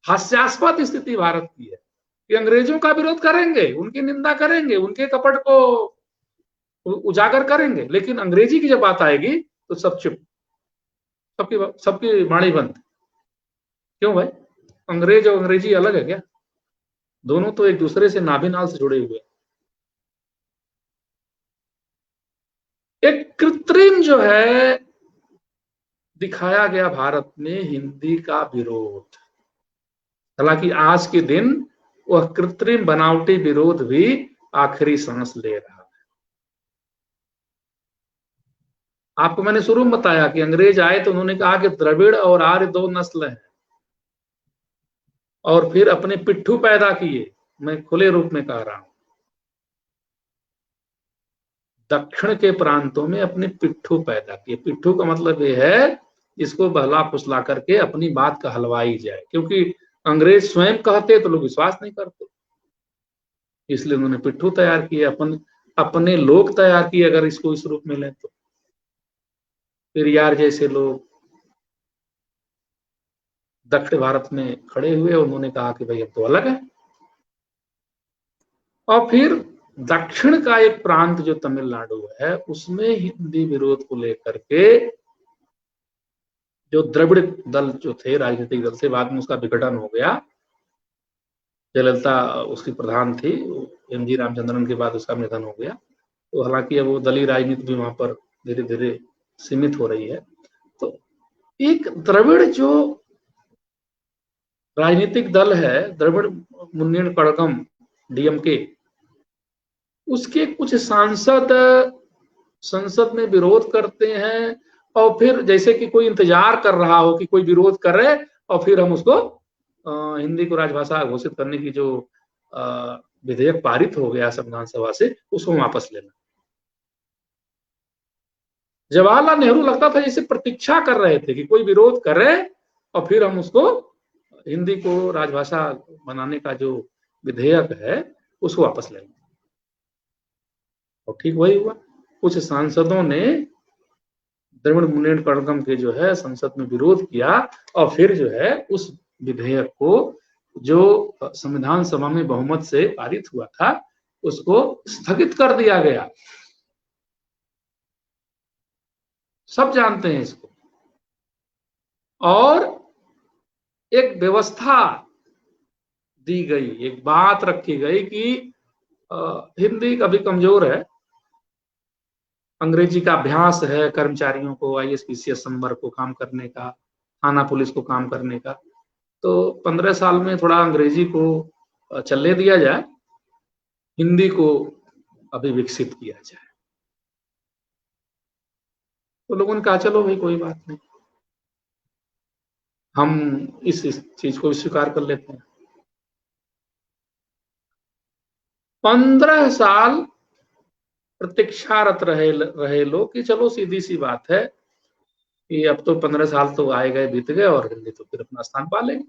B: हास्यास्पद स्थिति भारत की है कि अंग्रेजों का विरोध करेंगे, उनकी निंदा करेंगे, उनके कपट को उजागर करेंगे, लेकिन अंग्रेजी की जब बात आएगी तो सब चुप, सबकी वाणी बंद। क्यों भाई? अंग्रेज और अंग्रेजी अलग है क्या? दोनों तो एक दूसरे से नाभिनाल से जुड़े हुए। एक कृत्रिम जो है दिखाया गया भारत में हिंदी का विरोध, हालांकि आज के दिन वह कृत्रिम बनावटी विरोध भी आखिरी सांस ले रहा है। आपको मैंने शुरू में बताया कि अंग्रेज आए तो उन्होंने कहा कि द्रविड़ और आर्य दो नस्ल हैं, और फिर अपने पिट्ठू पैदा किए। मैं खुले रूप में कह रहा हूं, दक्षिण के प्रांतों में अपने पिट्ठू पैदा किए। पिट्ठू का मतलब यह है इसको बहला फुसला करके अपनी बात का हलवाई जाए, क्योंकि अंग्रेज स्वयं कहते तो लोग विश्वास नहीं करते, इसलिए उन्होंने पिट्ठू तैयार किए, अपने लोग तैयार किए, अगर इसको इस रूप में लें तो। फिर यार जैसे लोग दक्षिण भारत में खड़े हुए, उन्होंने कहा कि भाई अब तो अलग है। और फिर दक्षिण का एक प्रांत जो तमिलनाडु है उसमें हिंदी विरोध को लेकर के जो द्रविड़ दल जो थे, राजनीतिक दल से, बाद में उसका विघटन हो गया। जयललिता उसकी प्रधान थी, एमजी रामचंद्रन के बाद उसका निधन हो गया। तो हालांकि अब वो दलीय राजनीति भी वहां पर धीरे धीरे सीमित हो रही है। तो एक द्रविड़ जो राजनीतिक दल है, द्रविड़ मुन्नेत्र कड़गम डीएमके, उसके कुछ सांसद संसद में विरोध करते हैं, और फिर जैसे कि कोई इंतजार कर रहा हो कि कोई विरोध करे और फिर हम उसको हिंदी को राजभाषा घोषित करने की जो विधेयक पारित हो गया संविधान सभा से, उसको वापस लेना। जवाहरलाल नेहरू लगता था जैसे प्रतीक्षा कर रहे थे कि कोई विरोध करे और फिर हम उसको हिंदी को राजभाषा बनाने का जो विधेयक है उसको वापस लेंगे। और ठीक वही हुआ। कुछ सांसदों ने द्रविड़ मुन्नेत्र कड़गम के जो है संसद में विरोध किया और फिर जो है उस विधेयक को जो संविधान सभा में बहुमत से पारित हुआ था उसको स्थगित कर दिया गया। सब जानते हैं इसको। और एक व्यवस्था दी गई, एक बात रखी गई कि हिंदी कभी कमजोर है, अंग्रेजी का अभ्यास है कर्मचारियों को, आईएएस पीसीएस संवर्ग को काम करने का, थाना पुलिस को काम करने का, तो 15 साल में थोड़ा अंग्रेजी को चलने दिया जाए, हिंदी को अभी विकसित किया जाए। तो लोगों ने कहा चलो भाई कोई बात नहीं, हम इस चीज को स्वीकार कर लेते हैं। 15 साल प्रतीक्षारत रहे लोग कि चलो सीधी सी बात है कि अब तो 15 साल तो आए गए बीत गए और हिंदी तो फिर अपना स्थान पा लेंगे।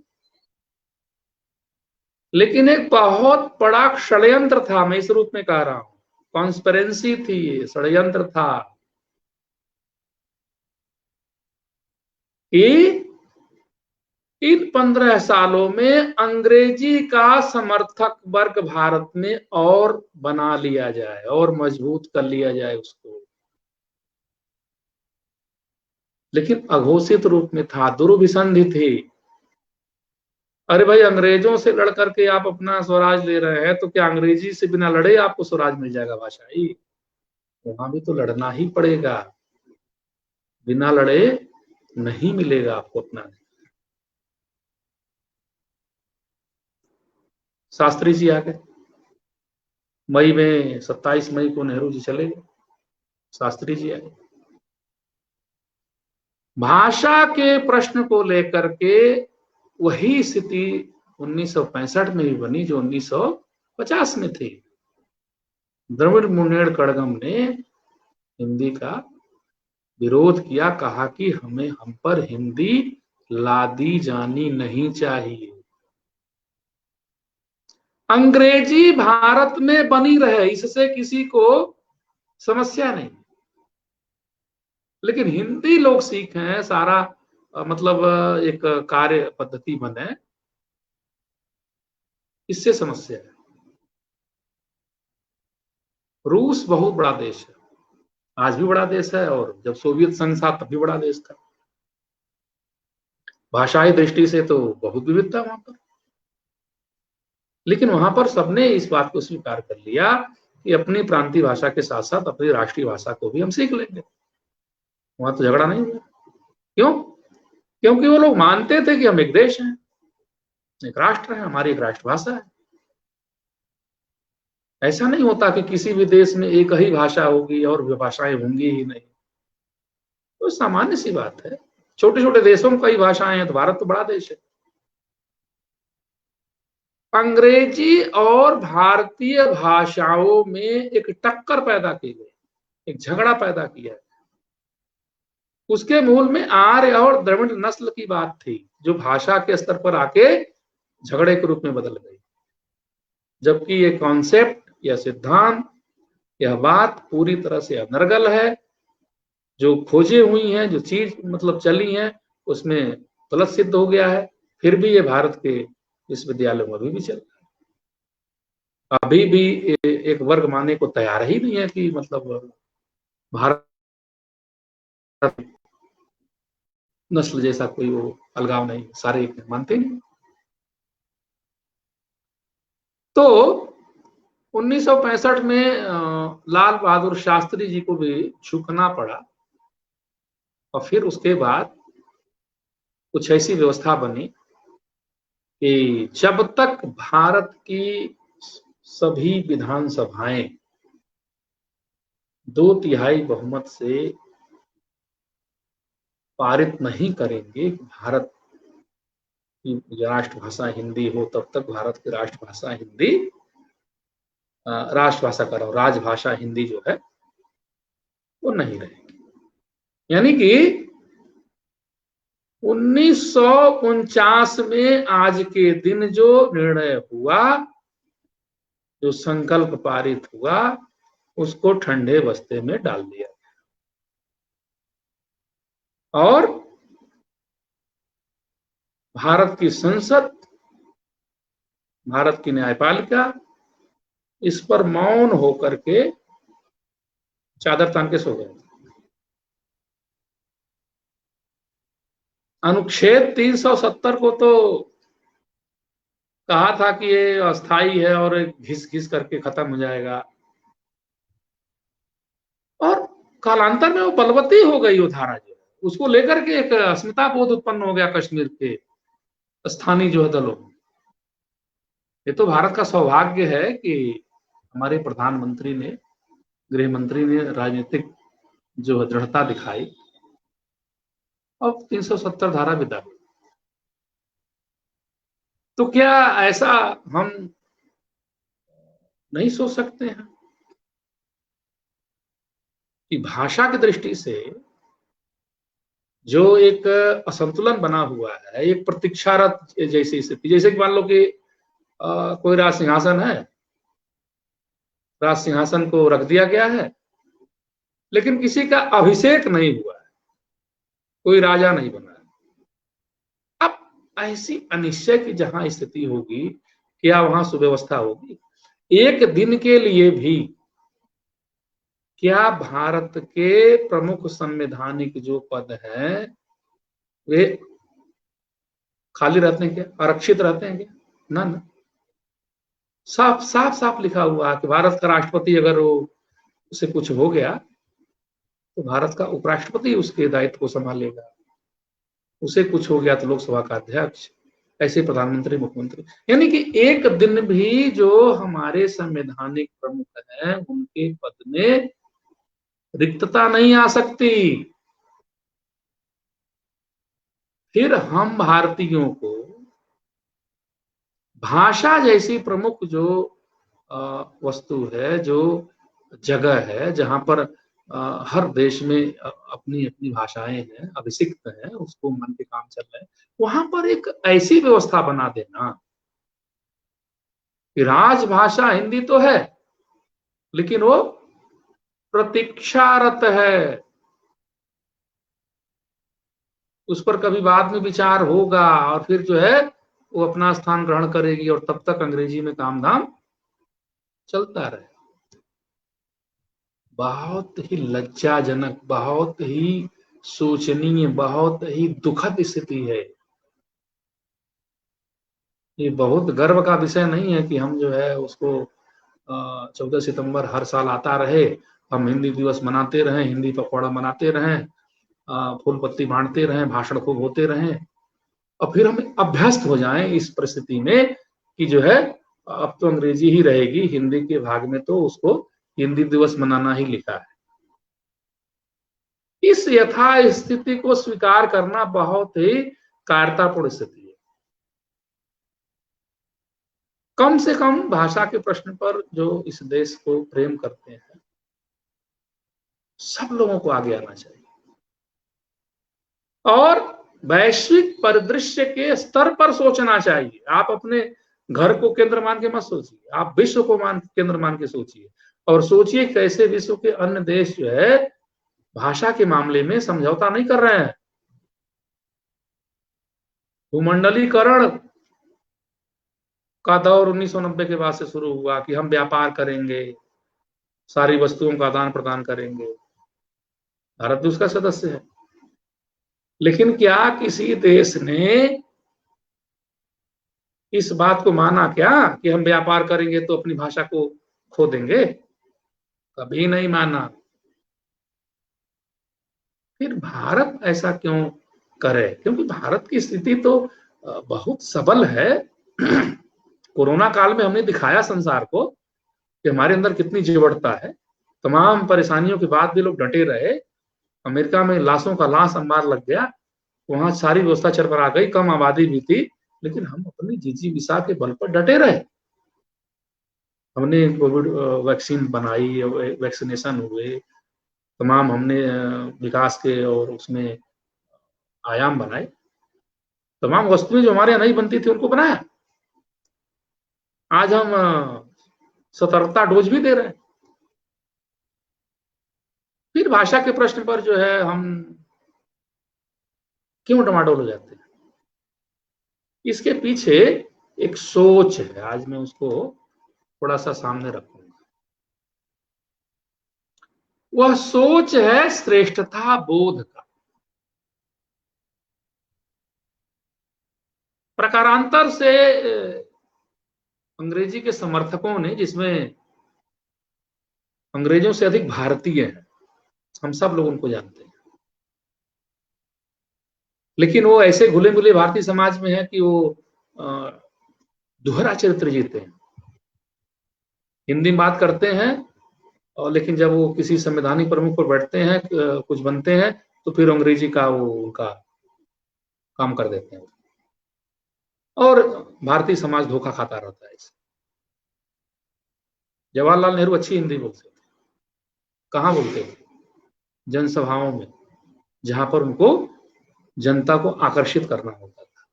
B: लेकिन एक बहुत बड़ा षड्यंत्र था, मैं इस रूप में कह रहा हूं, कॉन्स्पिरेंसी थी, ये षड्यंत्र था कि इन 15 सालों में अंग्रेजी का समर्थक वर्ग भारत में और बना लिया जाए और मजबूत कर लिया जाए उसको। लेकिन अघोषित रूप में था, दुर्भिसंधि थी। अरे भाई, अंग्रेजों से लड़ करके आप अपना स्वराज ले रहे हैं, तो क्या अंग्रेजी से बिना लड़े आपको स्वराज मिल जाएगा भाषाई? वहां भी तो लड़ना ही पड़ेगा, बिना लड़े नहीं मिलेगा आपको अपना। शास्त्री जी आ गए मई में, 27 मई को नेहरू जी चले गए, शास्त्री जी आए। भाषा के प्रश्न को लेकर के वही स्थिति 1965 में भी बनी जो 1950 में थी। द्रविड़ मुनेड़ कड़गम ने हिंदी का विरोध किया, कहा कि हम पर हिंदी लादी जानी नहीं चाहिए। अंग्रेजी भारत में बनी रहे, इससे किसी को समस्या नहीं, लेकिन हिंदी लोग सीखें, सारा मतलब एक कार्य पद्धति बने, इससे समस्या है। रूस बहुत बड़ा देश है, आज भी बड़ा देश है, और जब सोवियत संघ था तब भी बड़ा देश था। भाषाई दृष्टि से तो बहुत विविधता वहां पर, लेकिन वहां पर सबने इस बात को स्वीकार कर लिया कि अपनी प्रांतीय भाषा के साथ साथ अपनी राष्ट्रीय भाषा को भी हम सीख लेंगे। वहां तो झगड़ा नहीं हुआ। क्यों? क्योंकि वो लोग मानते थे कि हम एक देश हैं, एक राष्ट्र है, हमारी एक राष्ट्रभाषा है। ऐसा नहीं होता कि किसी भी देश में एक ही भाषा होगी और भाषाएं होंगी ही नहीं, तो सामान्य सी बात है। छोटे छोटे देशों में कई भाषाएं हैं, तो भारत तो बड़ा देश है। अंग्रेजी और भारतीय भाषाओं में एक टक्कर पैदा की गई, एक झगड़ा पैदा किया। उसके मूल में आर्य और द्रविड़ नस्ल की बात थी, जो भाषा के स्तर पर आके झगड़े के रूप में बदल गई। जबकि ये कॉन्सेप्ट या सिद्धांत, यह बात पूरी तरह से अनर्गल है। जो खोजे हुई हैं, जो चीज मतलब चली हैं, उसमें गलत सिद्ध हो गया है। फिर भी ये भारत के विश्वविद्यालयों में अभी भी चल रहा है। अभी भी एक वर्ग मानने को तैयार ही नहीं है कि मतलब भारत नस्ल जैसा कोई वो अलगाव नहीं, सारे मानते नहीं। तो 1965 में लाल बहादुर शास्त्री जी को भी झुकना पड़ा, और फिर उसके बाद कुछ ऐसी व्यवस्था बनी कि जब तक भारत की सभी विधानसभाएं 2/3 बहुमत से पारित नहीं करेंगे भारत की राष्ट्रभाषा हिंदी हो, तब तक भारत की राष्ट्रभाषा हिंदी, राष्ट्रभाषा कर रहा हूं, राजभाषा हिंदी जो है वो नहीं रहेगी। यानी कि 1949 में आज के दिन जो निर्णय हुआ, जो संकल्प पारित हुआ, उसको ठंडे बस्ते में डाल दिया और भारत की संसद, भारत की न्यायपालिका इस पर मौन होकर के चादर तान के सो गए। अनुच्छेद 370 को तो कहा था कि ये अस्थाई है और घिस घिस करके खत्म हो जाएगा, और कालांतर में वो बलवती हो गई वो धारा, जो उसको लेकर के एक अस्मिता बोध उत्पन्न हो गया कश्मीर के स्थानीय जो है दलों। ये तो भारत का सौभाग्य है कि हमारे प्रधानमंत्री ने, गृह मंत्री ने राजनीतिक जो है दृढ़ता दिखाई, अब 370 धारा विदा हुई। तो क्या ऐसा हम नहीं सोच सकते हैं कि भाषा की दृष्टि से जो एक असंतुलन बना हुआ है, एक प्रतीक्षारत जैसी स्थिति, जैसे कि मान लो कि कोई राज सिंहासन है, राज सिंहासन को रख दिया गया है, लेकिन किसी का अभिषेक नहीं हुआ है, कोई राजा नहीं बना है। अब ऐसी अनिश्चय की जहां स्थिति होगी, क्या वहां सुव्यवस्था होगी? एक दिन के लिए भी क्या भारत के प्रमुख संवैधानिक जो पद हैं वे खाली रहते हैं क्या, आरक्षित रहते हैं क्या? ना। साफ साफ साफ लिखा हुआ है कि भारत का राष्ट्रपति अगर वो उसे कुछ हो गया तो भारत का उपराष्ट्रपति उसके दायित्व को संभालेगा, उसे कुछ हो गया तो लोकसभा का अध्यक्ष, ऐसे प्रधानमंत्री, मुख्यमंत्री। यानी कि एक दिन भी जो हमारे संवैधानिक प्रमुख हैं उनके पद में रिक्तता नहीं आ सकती। फिर हम भारतीयों को भाषा जैसी प्रमुख जो वस्तु है, जो जगह है जहां पर हर देश में अपनी अपनी भाषाएं हैं, अभिसिक्त हैं, उसको मन के काम चल रहे हैं, वहां पर एक ऐसी व्यवस्था बना देना कि राजभाषा हिंदी तो है लेकिन वो प्रतीक्षारत है, उस पर कभी बाद में विचार होगा और फिर जो है वो अपना स्थान ग्रहण करेगी और तब तक अंग्रेजी में काम धाम चलता रहे। बहुत ही लज्जाजनक, बहुत ही शोचनीय, बहुत ही दुखद स्थिति है। ये बहुत गर्व का विषय नहीं है कि हम जो है उसको 14 सितंबर हर साल आता रहे, हम हिंदी दिवस मनाते रहें, हिंदी पखवाड़ा मनाते रहें, फूल पत्ती बांटते रहें, भाषण खूब होते रहें और फिर हम अभ्यस्त हो जाएं इस परिस्थिति में कि जो है अब तो अंग्रेजी ही रहेगी, हिंदी के भाग में तो उसको हिंदी दिवस मनाना ही लिखा है। इस यथा स्थिति को स्वीकार करना बहुत ही कायरतापूर्ण स्थिति है। कम से कम भाषा के प्रश्न पर जो इस देश को प्रेम करते हैं सब लोगों को आगे आना चाहिए और वैश्विक परिदृश्य के स्तर पर सोचना चाहिए। आप अपने घर को केंद्र मान के मत सोचिए, आप विश्व को केंद्र मान के सोचिए और सोचिए कैसे विश्व के अन्य देश जो है भाषा के मामले में समझौता नहीं कर रहे हैं। भूमंडलीकरण का दौर 1990 के बाद से शुरू हुआ कि हम व्यापार करेंगे, सारी वस्तुओं का आदान प्रदान करेंगे। भारत भी उसका सदस्य है, लेकिन क्या किसी देश ने इस बात को माना क्या कि हम व्यापार करेंगे तो अपनी भाषा को खो देंगे? कभी नहीं माना। फिर भारत ऐसा क्यों करे? क्योंकि भारत की स्थिति तो बहुत सबल है। कोरोना काल में हमने दिखाया संसार को कि हमारे अंदर कितनी जीवटता है। तमाम परेशानियों के बाद भी लोग डटे रहे। अमेरिका में लाशों का लाश अंबार लग गया, वहां सारी व्यवस्था चरमरा गई, कम आबादी भी थी, लेकिन हम अपनी जिजीविषा के बल पर डटे रहे। हमने कोविड वैक्सीन बनाई, वैक्सीनेशन हुए, तमाम हमने विकास के और उसमें आयाम बनाए, तमाम वस्तुएं जो हमारे यहाँ नहीं बनती थी उनको बनाया। आज हम सतर्कता डोज भी दे रहे हैं। फिर भाषा के प्रश्न पर जो है हम क्यों डमाडोल हो जाते हैं? इसके पीछे एक सोच है, आज मैं उसको थोड़ा सा सामने रखूंगा। वह सोच है श्रेष्ठता बोध का। प्रकारांतर से अंग्रेजी के समर्थकों ने, जिसमें अंग्रेजों से अधिक भारतीय हैं, हम सब लोग उनको जानते हैं, लेकिन वो ऐसे घुले मिले भारतीय समाज में है कि वो दोहरा चरित्र जीते हैं। हिंदी में बात करते हैं और लेकिन जब वो किसी संवैधानिक प्रमुख पर बैठते हैं, कुछ बनते हैं, तो फिर अंग्रेजी का वो उनका काम कर देते हैं और भारतीय समाज धोखा खाता रहता है इससे। जवाहरलाल नेहरू अच्छी हिंदी बोलते थे। कहाँ बोलते थे? जनसभाओं में, जहां पर उनको जनता को आकर्षित करना होता था।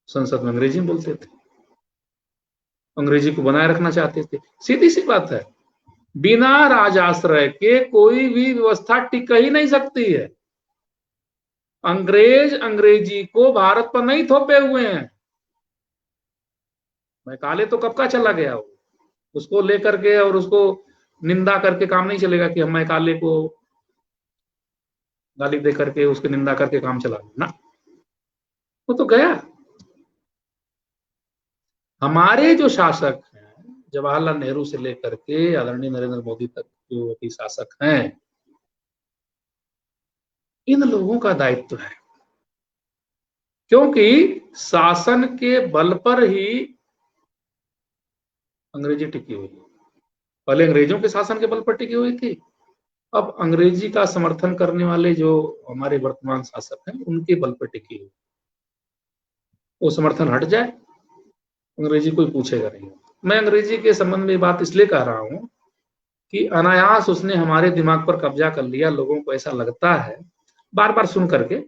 B: संसद में अंग्रेजी में बोलते थे, अंग्रेजी को बनाए रखना चाहते थे। सीधी सी बात है, बिना राजाश्रय के कोई भी व्यवस्था टिक ही नहीं सकती है। अंग्रेज अंग्रेजी को भारत पर नहीं थोपे हुए हैं। मैकाले तो कब का चला गया, वो उसको लेकर के और उसको निंदा करके काम नहीं चलेगा कि हम मैकाले को गाली दे करके उसकी निंदा करके काम चला ना, वो तो गया। हमारे जो शासक हैं, जवाहरलाल नेहरू से लेकर के आदरणीय नरेंद्र मोदी तक जो अभी शासक हैं, इन लोगों का दायित्व है, क्योंकि शासन के बल पर ही अंग्रेजी टिकी हुई है। पहले अंग्रेजों के शासन के बल पर टिकी हुई थी, अब अंग्रेजी का समर्थन करने वाले जो हमारे वर्तमान शासक हैं उनके बल पर टिकी हुई। वो समर्थन हट जाए, अंग्रेजी कोई पूछेगा नहीं। मैं अंग्रेजी के संबंध में बात इसलिए कह रहा हूं कि अनायास उसने हमारे दिमाग पर कब्जा कर लिया। लोगों को ऐसा लगता है बार बार सुन करके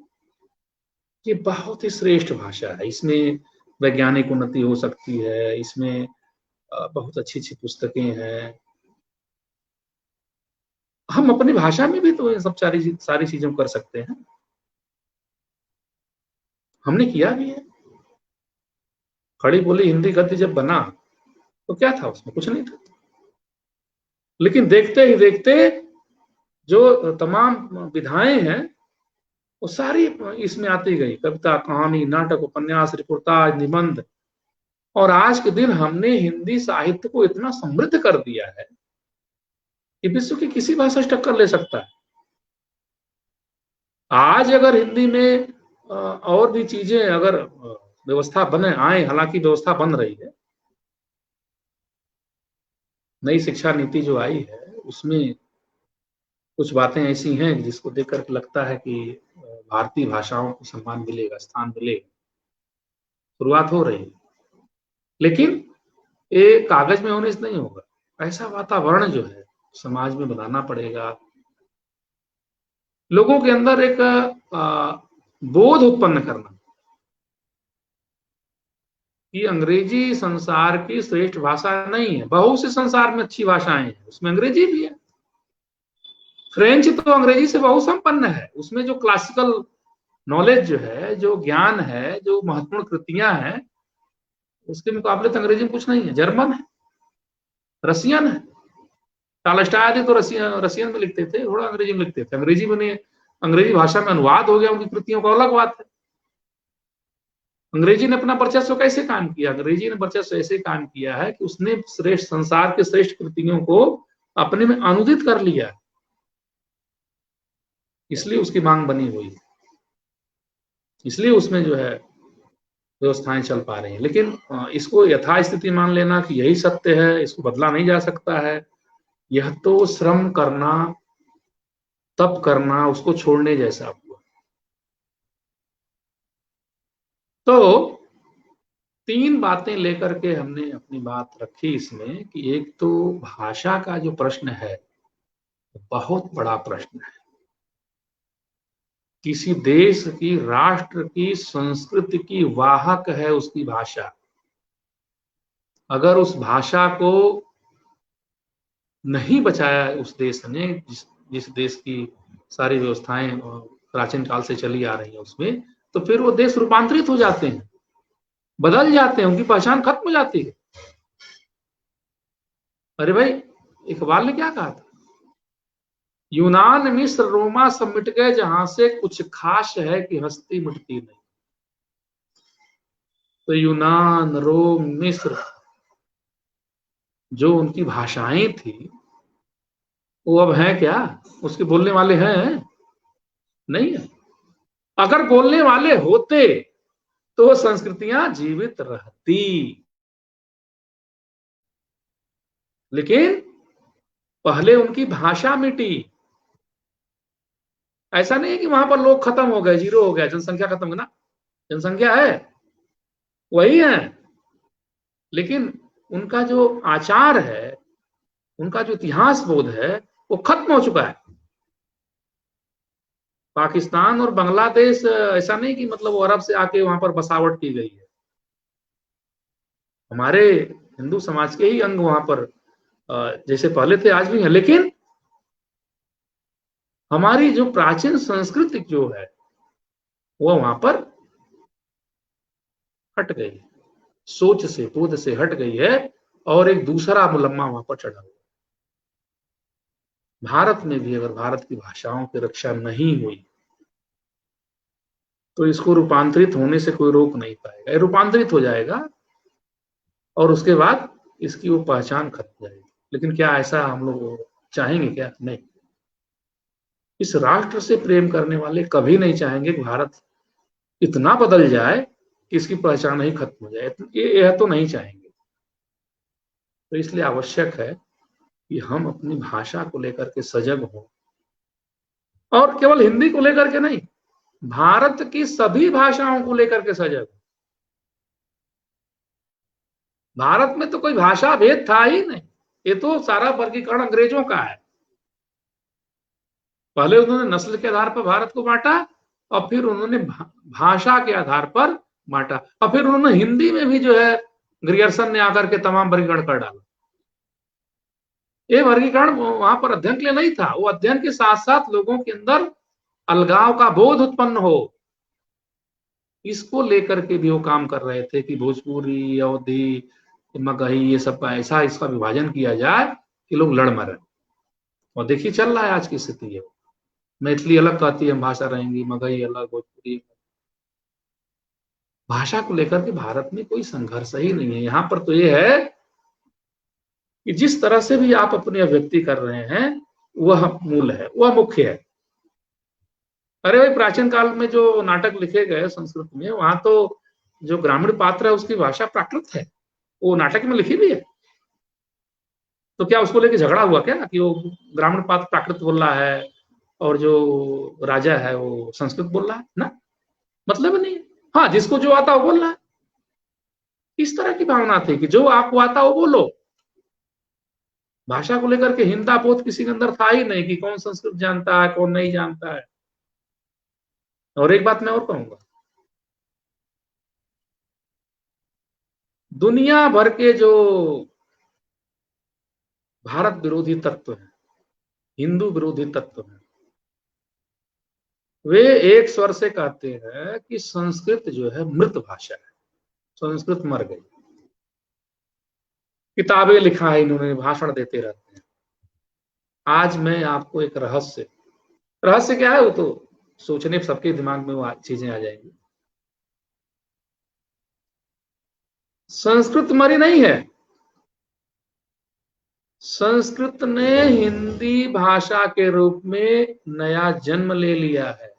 B: कि बहुत ही श्रेष्ठ भाषा है, इसमें वैज्ञानिक उन्नति हो सकती है, इसमें बहुत अच्छी अच्छी पुस्तकें हैं। हम अपनी भाषा में भी तो ये सब सारी चीजों कर सकते हैं, हमने किया भी है। खड़ी बोली हिंदी गद्य जब बना तो क्या था, उसमें कुछ नहीं था, लेकिन देखते ही देखते जो तमाम विधाएं हैं वो सारी इसमें आती गई, कविता, कहानी, नाटक, उपन्यास, रिपोर्टाज, निबंध। और आज के दिन हमने हिंदी साहित्य को इतना समृद्ध कर दिया है कि विश्व की किसी भाषा से टक्कर ले सकता है। आज अगर हिंदी में और भी चीजें अगर व्यवस्था बने आए, हालांकि व्यवस्था बन रही है, नई शिक्षा नीति जो आई है उसमें कुछ बातें ऐसी हैं जिसको देखकर लगता है कि भारतीय भाषाओं को सम्मान मिलेगा, स्थान मिलेगा, शुरुआत हो रही है। लेकिन ये कागज में होने से नहीं होगा, ऐसा वातावरण जो है समाज में बनाना पड़ेगा। लोगों के अंदर एक बोध उत्पन्न करना कि अंग्रेजी संसार की श्रेष्ठ भाषा नहीं है। बहुत से संसार में अच्छी भाषाएं हैं, उसमें अंग्रेजी भी है। फ्रेंच तो अंग्रेजी से बहुत संपन्न है, उसमें जो क्लासिकल नॉलेज जो है, जो ज्ञान है, जो महत्वपूर्ण कृतियां हैं, उसके मुकाबले तो अंग्रेजी में कुछ नहीं है। जर्मन है, रसियन है, टॉलस्टॉय आदि तो रसियन में लिखते थे, थोड़ा अंग्रेजी में लिखते थे। अंग्रेजी में, अंग्रेजी भाषा में अनुवाद हो गया उनकी कृतियों का, अलग बात है। अंग्रेजी ने अपना वर्चस्व कैसे काम किया? अंग्रेजी ने वर्चस्व ऐसे काम किया है कि उसने श्रेष्ठ संसार के श्रेष्ठ कृतियों को अपने में अनुदित कर लिया, इसलिए उसकी मांग बनी हुई, इसलिए उसमें जो है व्यवस्थाएं चल पा रही हैं। लेकिन इसको यथास्थिति मान लेना कि यही सत्य है, इसको बदला नहीं जा सकता है, यह तो श्रम करना, तप करना, उसको छोड़ने जैसा हुआ। तो 3 बातें लेकर के हमने अपनी बात रखी इसमें कि एक तो भाषा का जो प्रश्न है बहुत बड़ा प्रश्न है। किसी देश की, राष्ट्र की संस्कृति की वाहक है उसकी भाषा। अगर उस भाषा को नहीं बचाया उस देश ने, जिस देश की सारी व्यवस्थाएं प्राचीन काल से चली आ रही है उसमें, तो फिर वो देश रूपांतरित हो जाते हैं, बदल जाते हैं, उनकी पहचान खत्म हो जाती है। अरे भाई, इकबाल ने क्या कहा था? यूनान, मिस्र, रोमा सब मिट गए जहां से, कुछ खास है कि हस्ती मिटती नहीं। तो यूनान, रोम, मिस्र जो उनकी भाषाएं थी वो अब हैं क्या? उसके बोलने वाले हैं? नहीं है। अगर बोलने वाले होते तो संस्कृतियां जीवित रहती, लेकिन पहले उनकी भाषा मिटी। ऐसा नहीं है कि वहां पर लोग खत्म हो गए, जीरो हो गया, जनसंख्या खत्म हो गई ना, जनसंख्या है, वही है, लेकिन उनका जो आचार है, उनका जो इतिहास बोध है वो खत्म हो चुका है। पाकिस्तान और बांग्लादेश ऐसा नहीं कि मतलब वो अरब से आके वहां पर बसावट की गई है। हमारे हिंदू समाज के ही अंग वहां पर जैसे पहले थे आज भी हैं, लेकिन हमारी जो प्राचीन संस्कृति जो है वो वहां पर हट गई, सोच से, बोध से हट गई है, और एक दूसरा मुलम्मा वहां पर चढ़ा हुआ। भारत में भी अगर भारत की भाषाओं की रक्षा नहीं हुई तो इसको रूपांतरित होने से कोई रोक नहीं पाएगा। ये रूपांतरित हो जाएगा और उसके बाद इसकी वो पहचान खत्म हो जाएगी। लेकिन क्या ऐसा हम लोग चाहेंगे? क्या नहीं। इस राष्ट्र से प्रेम करने वाले कभी नहीं चाहेंगे कि भारत इतना बदल जाए कि इसकी पहचान ही खत्म हो जाए। यह तो नहीं चाहेंगे। तो इसलिए आवश्यक है कि हम अपनी भाषा को लेकर के सजग हों, और केवल हिंदी को लेकर के नहीं, भारत की सभी भाषाओं को लेकर के सजग। भारत में तो कोई भाषा भेद था ही नहीं। ये तो सारा वर्गीकरण अंग्रेजों का है। पहले उन्होंने नस्ल के आधार पर भारत को बांटा और फिर उन्होंने भाषा के आधार पर बांटा, और फिर उन्होंने हिंदी में भी जो है ग्रियर्सन ने आकर के तमाम वर्गीकरण कर डाला। ये वर्गीकरण वहां पर अध्ययन के लिए नहीं था, वो अध्ययन के साथ साथ लोगों के अंदर अलगाव का बोध उत्पन्न हो, इसको लेकर के भी वो काम कर रहे थे कि भोजपुरी, अवधी, मगही, ये सब का ऐसा इसका विभाजन किया जाए कि लोग लड़ मरे। और देखिए चल रहा है आज की स्थिति है। मैथिली अलग कहती है भाषा रहेंगी, मगही अलग, भोजपुरी। भाषा को लेकर के भारत में कोई संघर्ष ही नहीं है। यहाँ पर तो ये है कि जिस तरह से भी आप अपनी अभिव्यक्ति कर रहे हैं वह मूल है, वह मुख्य है। अरे भाई, प्राचीन काल में जो नाटक लिखे गए संस्कृत में, वहां तो जो ग्रामीण पात्र है उसकी भाषा प्राकृत है, वो नाटक में लिखी भी है। तो क्या उसको लेके झगड़ा हुआ क्या कि वो ग्रामीण पात्र प्राकृत बोल रहा है और जो राजा है वो संस्कृत बोल रहा है? ना, मतलब नहीं। हाँ, जिसको जो आता वो बोल रहा है। इस तरह की भावना थी कि जो आपको आता वो बोलो। भाषा को लेकर के हिंसा बोध किसी के अंदर था ही नहीं कि कौन संस्कृत जानता है कौन नहीं जानता है। और एक बात मैं और कहूंगा, दुनिया भर के जो भारत विरोधी तत्व हैं, हिंदू विरोधी तत्व हैं, वे एक स्वर से कहते हैं कि संस्कृत जो है मृत भाषा है, संस्कृत मर गई। किताबें लिखा है इन्होंने, भाषण देते रहते हैं। आज मैं आपको एक रहस्य क्या है वो तो सोचने सबके दिमाग में वो चीजें आ जाएंगी। संस्कृत मरी नहीं है, संस्कृत ने हिंदी भाषा के रूप में नया जन्म ले लिया है।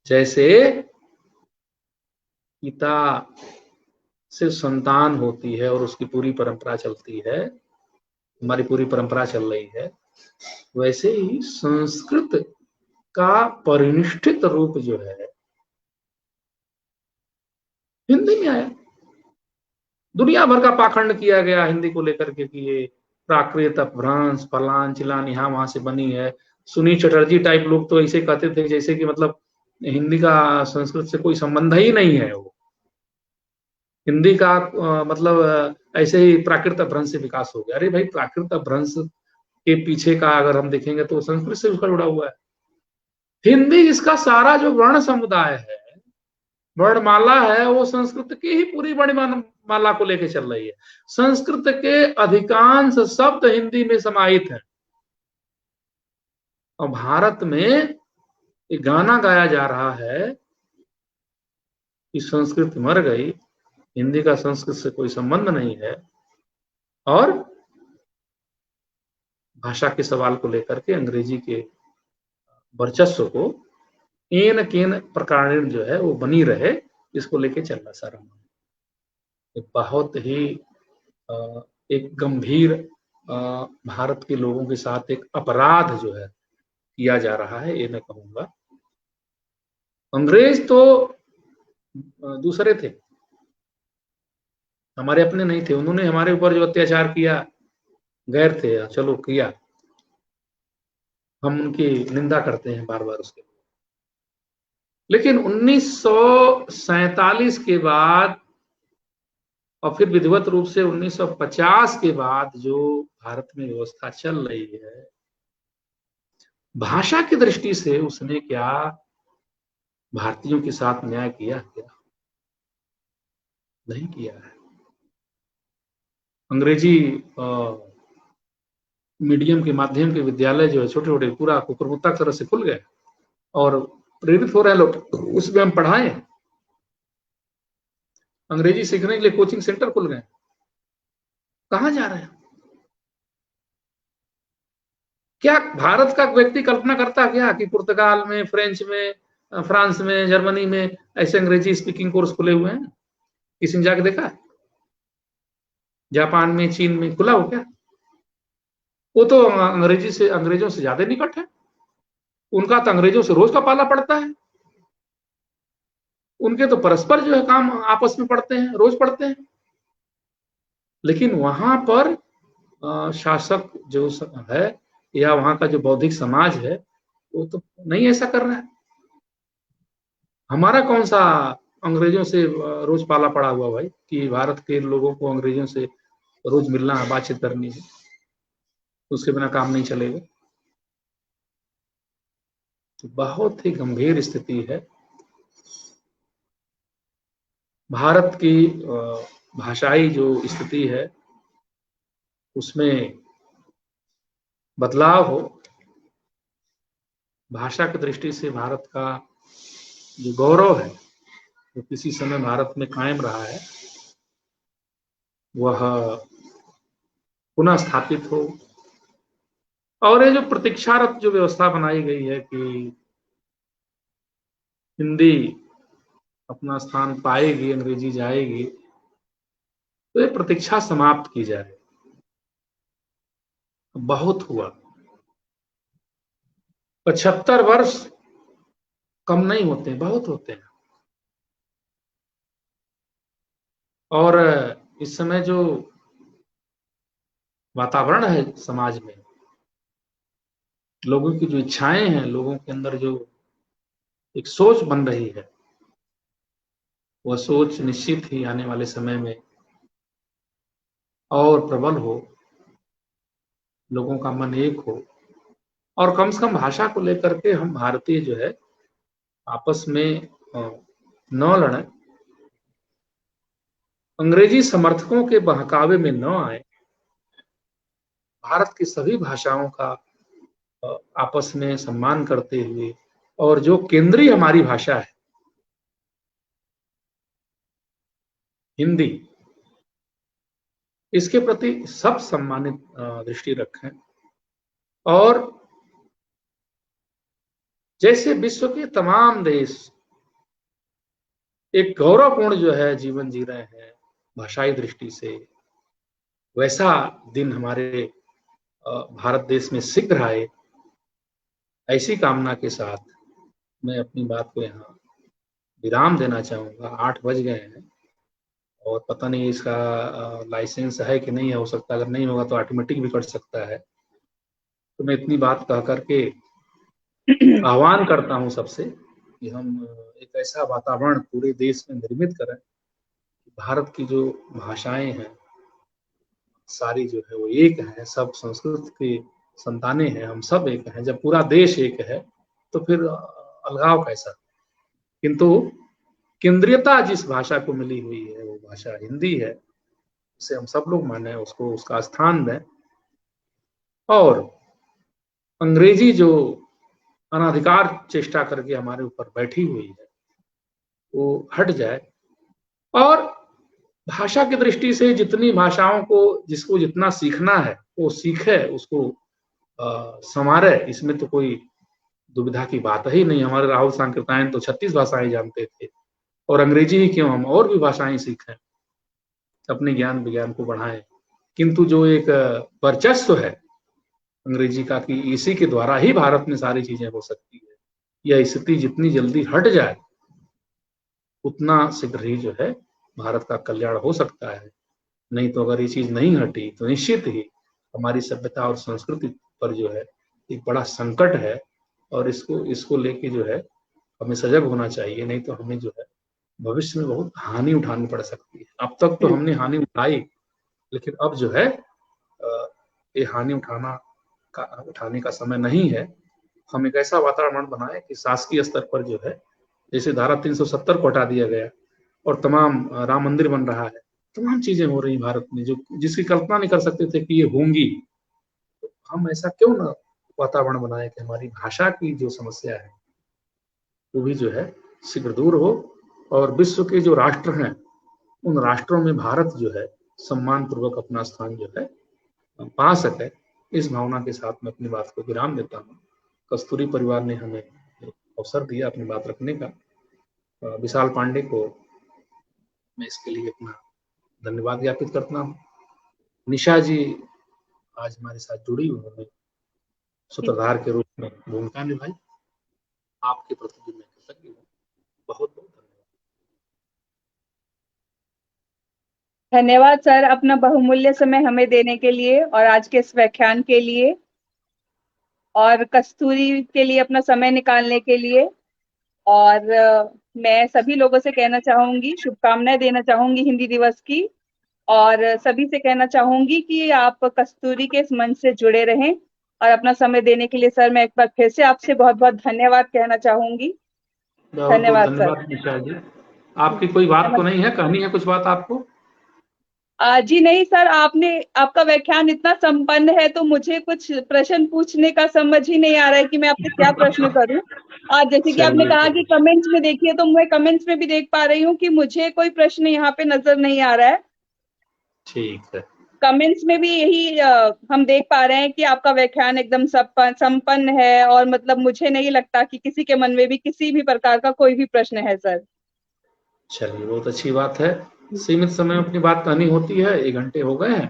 B: जैसे पिता से संतान होती है और उसकी पूरी परंपरा चलती है, हमारी पूरी परंपरा चल रही है, वैसे ही संस्कृत का परिनिष्ठित रूप जो है हिंदी में आया। दुनिया भर का पाखंड किया गया हिंदी को लेकर के कि ये प्राकृत, अपभ्रंश, फलान चिलान यहाँ वहां से बनी है। सुनील चटर्जी टाइप लोग तो ऐसे कहते थे जैसे कि मतलब हिंदी का संस्कृत से कोई संबंध ही नहीं है। वो हिंदी का मतलब ऐसे ही प्राकृत अपभ्रंश से विकास हो गया। अरे भाई, प्राकृत अपभ्रंश के पीछे का अगर हम देखेंगे तो संस्कृत से उसका जुड़ा हुआ है। हिंदी इसका सारा जो वर्ण समुदाय है, वर्णमाला है, वो संस्कृत की ही पूरी वर्णमाला को लेकर चल रही है। संस्कृत के अधिकांश शब्द हिंदी में समाहित हैं। और भारत में एक गाना गाया जा रहा है कि संस्कृत मर गई, हिंदी का संस्कृत से कोई संबंध नहीं है, और भाषा के सवाल को लेकर के अंग्रेजी के वर्चस्व को एन केन प्रकार जो है वो बनी रहे, इसको लेके चलना सारा एक बहुत ही एक गंभीर भारत के लोगों के साथ एक अपराध जो है किया जा रहा है, ये मैं कहूंगा। अंग्रेज तो दूसरे थे, हमारे अपने नहीं थे। उन्होंने हमारे ऊपर जो अत्याचार किया, गैर थे, चलो किया, हम उनकी निंदा करते हैं बार बार उसके। लेकिन 1947 के बाद और फिर विधिवत रूप से 1950 के बाद जो भारत में व्यवस्था चल रही है, भाषा की दृष्टि से उसने क्या भारतीयों के साथ न्याय किया? क्या नहीं किया है। अंग्रेजी मीडियम के माध्यम के विद्यालय जो है छोटे छोटे पूरा कुकुरमुत्ता की तरह से खुल गए और प्रेरित हो रहे हैं लोग उसमें हम पढ़ाएं। अंग्रेजी सीखने के लिए कोचिंग सेंटर खुल गए। कहाँ जा रहे हैं? क्या भारत का व्यक्ति कल्पना करता क्या कि पुर्तगाल में, फ्रेंच में, फ्रांस में, जर्मनी में ऐसे अंग्रेजी स्पीकिंग कोर्स खुले हुए हैं? किसी ने जाके देखा? जापान में, चीन में खुला हो क्या? वो तो अंग्रेजों से ज्यादा निकट है। उनका तो अंग्रेजों से रोज का पाला पड़ता है। उनके तो परस्पर जो है काम आपस में पढ़ते हैं, रोज पढ़ते हैं। लेकिन वहां पर शासक जो है या वहां का जो बौद्धिक समाज है वो तो नहीं ऐसा कर रहा है। हमारा कौन सा अंग्रेजों से रोज पाला पड़ा हुआ भाई कि भारत के लोगों को अंग्रेजों से रोज मिलना है, बातचीत करनी है, उसके बिना काम नहीं चलेगा। तो बहुत ही गंभीर स्थिति है। भारत की भाषाई जो स्थिति है उसमें बदलाव हो। भाषा की दृष्टि से भारत का जो गौरव है जो किसी समय भारत में कायम रहा है वह पुनः स्थापित हो। और ये जो प्रतीक्षारत जो व्यवस्था बनाई गई है कि हिंदी अपना स्थान पाएगी, अंग्रेजी जाएगी, तो ये प्रतीक्षा समाप्त की जाए। बहुत हुआ। 75 वर्ष कम नहीं होते, बहुत होते हैं। और इस समय जो वातावरण है समाज में, लोगों की जो इच्छाएं हैं, लोगों के अंदर जो एक सोच बन रही है, वह सोच निश्चित ही आने वाले समय में और प्रबल हो, लोगों का मन एक हो और कम से कम भाषा को लेकर के हम भारतीय जो है आपस में न लड़ें, अंग्रेजी समर्थकों के बहकावे में न आए, भारत की सभी भाषाओं का आपस में सम्मान करते हुए और जो केंद्रीय हमारी भाषा है हिंदी, इसके प्रति सब सम्मानित दृष्टि रखें। और जैसे विश्व के तमाम देश एक गौरवपूर्ण जो है जीवन जी रहे हैं भाषाई दृष्टि से, वैसा दिन हमारे भारत देश में शीघ्र आए, ऐसी कामना के साथ मैं अपनी बात को यहाँ विराम देना चाहूंगा। 8 बज गए हैं और पता नहीं इसका लाइसेंस है कि नहीं है, हो सकता है अगर नहीं होगा तो ऑटोमेटिक भी कट सकता है। तो मैं इतनी बात कह करके आह्वान करता हूं सबसे कि हम एक ऐसा वातावरण पूरे देश में निर्मित करें कि भारत की जो भाषाएं हैं सारी जो है वो एक है, सब संस्कृत की संतानें हैं, हम सब एक हैं। जब पूरा देश एक है तो फिर अलगाव कैसा? किंतु केंद्रीयता जिस भाषा को मिली हुई है वो भाषा हिंदी है, उसे हम सब लोग माने, उसको उसका स्थान दें और अंग्रेजी जो अनाधिकार चेष्टा करके हमारे ऊपर बैठी हुई है वो हट जाए। और भाषा की दृष्टि से जितनी भाषाओं को जिसको जितना सीखना है वो सीखे, उसको संवारे, इसमें तो कोई दुविधा की बात ही नहीं। हमारे राहुल सांकृत्यायन तो 36 भाषाएं जानते थे और अंग्रेजी ही क्यों, हम और भी भाषाएं सीखें, अपने ज्ञान विज्ञान को बढ़ाएं। किंतु जो एक वर्चस्व है अंग्रेजी का कि इसी के द्वारा ही भारत में सारी चीजें हो सकती है, यह स्थिति जितनी जल्दी हट जाए उतना शीघ्र ही जो है भारत का कल्याण हो सकता है। नहीं तो अगर ये चीज नहीं हटी तो निश्चित ही हमारी सभ्यता और संस्कृति पर जो है एक बड़ा संकट है और इसको लेके जो है हमें सजग होना चाहिए। नहीं तो हमें जो है भविष्य में बहुत हानि उठानी पड़ सकती है। अब तक तो हमने हानि उठाई, लेकिन अब जो है ये हानि उठाने का समय नहीं है। हम एक ऐसा वातावरण बनाए कि शासकीय स्तर पर जो है, जैसे धारा 370 को हटा दिया गया और तमाम राम मंदिर बन रहा है, तमाम चीजें हो रही भारत में जो जिसकी कल्पना नहीं कर सकते थे कि ये होंगी। हम ऐसा क्यों ना वातावरण बनाए कि हमारी भाषा की जो समस्या है वो भी जो है शीघ्र दूर हो, और विश्व के जो राष्ट्र हैं उन राष्ट्रों में भारत जो है सम्मान पूर्वक अपना स्थान जो है पा सके। इस भावना के साथ मैं अपनी बात को विराम देता हूँ। कस्तूरी परिवार ने हमें अवसर दिया अपनी बात रखने का। विशाल पांडे को मैं इसके लिए अपना धन्यवाद ज्ञापित करता हूँ। निशा जी आज हमारे साथ जुड़ी, उन्होंने सूत्रधार के रूप में भूमिका निभाई। आपके प्रति भी मैं कृतज्ञ हूँ। बहुत बहुत धन्यवाद।
A: धन्यवाद सर, अपना बहुमूल्य समय हमें देने के लिए और आज के इस व्याख्यान के लिए, और कस्तूरी के लिए अपना समय निकालने के लिए। और मैं सभी लोगों से कहना चाहूंगी, शुभकामनाएं देना चाहूंगी हिंदी दिवस की, और सभी से कहना चाहूंगी कि आप कस्तूरी के इस मंच से जुड़े रहें। और अपना समय देने के लिए सर मैं एक बार फिर से आपसे बहुत बहुत धन्यवाद कहना चाहूंगी।
B: बहुत बहुत
A: धन्यवाद सर।
B: धन्यवाद निशा जी। आपकी कोई बात तो नहीं है, कहनी है कुछ बात आपको?
A: जी नहीं सर, आपका व्याख्यान इतना संपन्न है तो मुझे कुछ प्रश्न पूछने का समझ ही नहीं आ रहा है कि मैं आपसे क्या प्रश्न करूं। आज जैसे कि आपने कहा कि कमेंट्स में देखिए, तो मैं कमेंट्स में भी देख पा रही हूँ कि मुझे कोई प्रश्न यहाँ पे नजर नहीं आ रहा है।
B: ठीक है।
A: कमेंट्स में भी यही हम देख पा रहे हैं कि आपका व्याख्यान एकदम संपन्न है, और मतलब मुझे नहीं लगता कि किसी के मन में भी किसी भी प्रकार का कोई भी प्रश्न है सर।
B: चलिए, बहुत अच्छी बात है। सीमित समय में अपनी बात कहनी होती है, 1 घंटे हो गए हैं,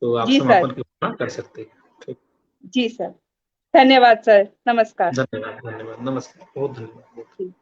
B: तो आप
A: जी सर।
B: समापन की घोषणा कर सकते हैं। ठीक।
A: जी सर, धन्यवाद सर, नमस्कार।
B: धन्यवाद, धन्यवाद, नमस्कार, बहुत धन्यवाद।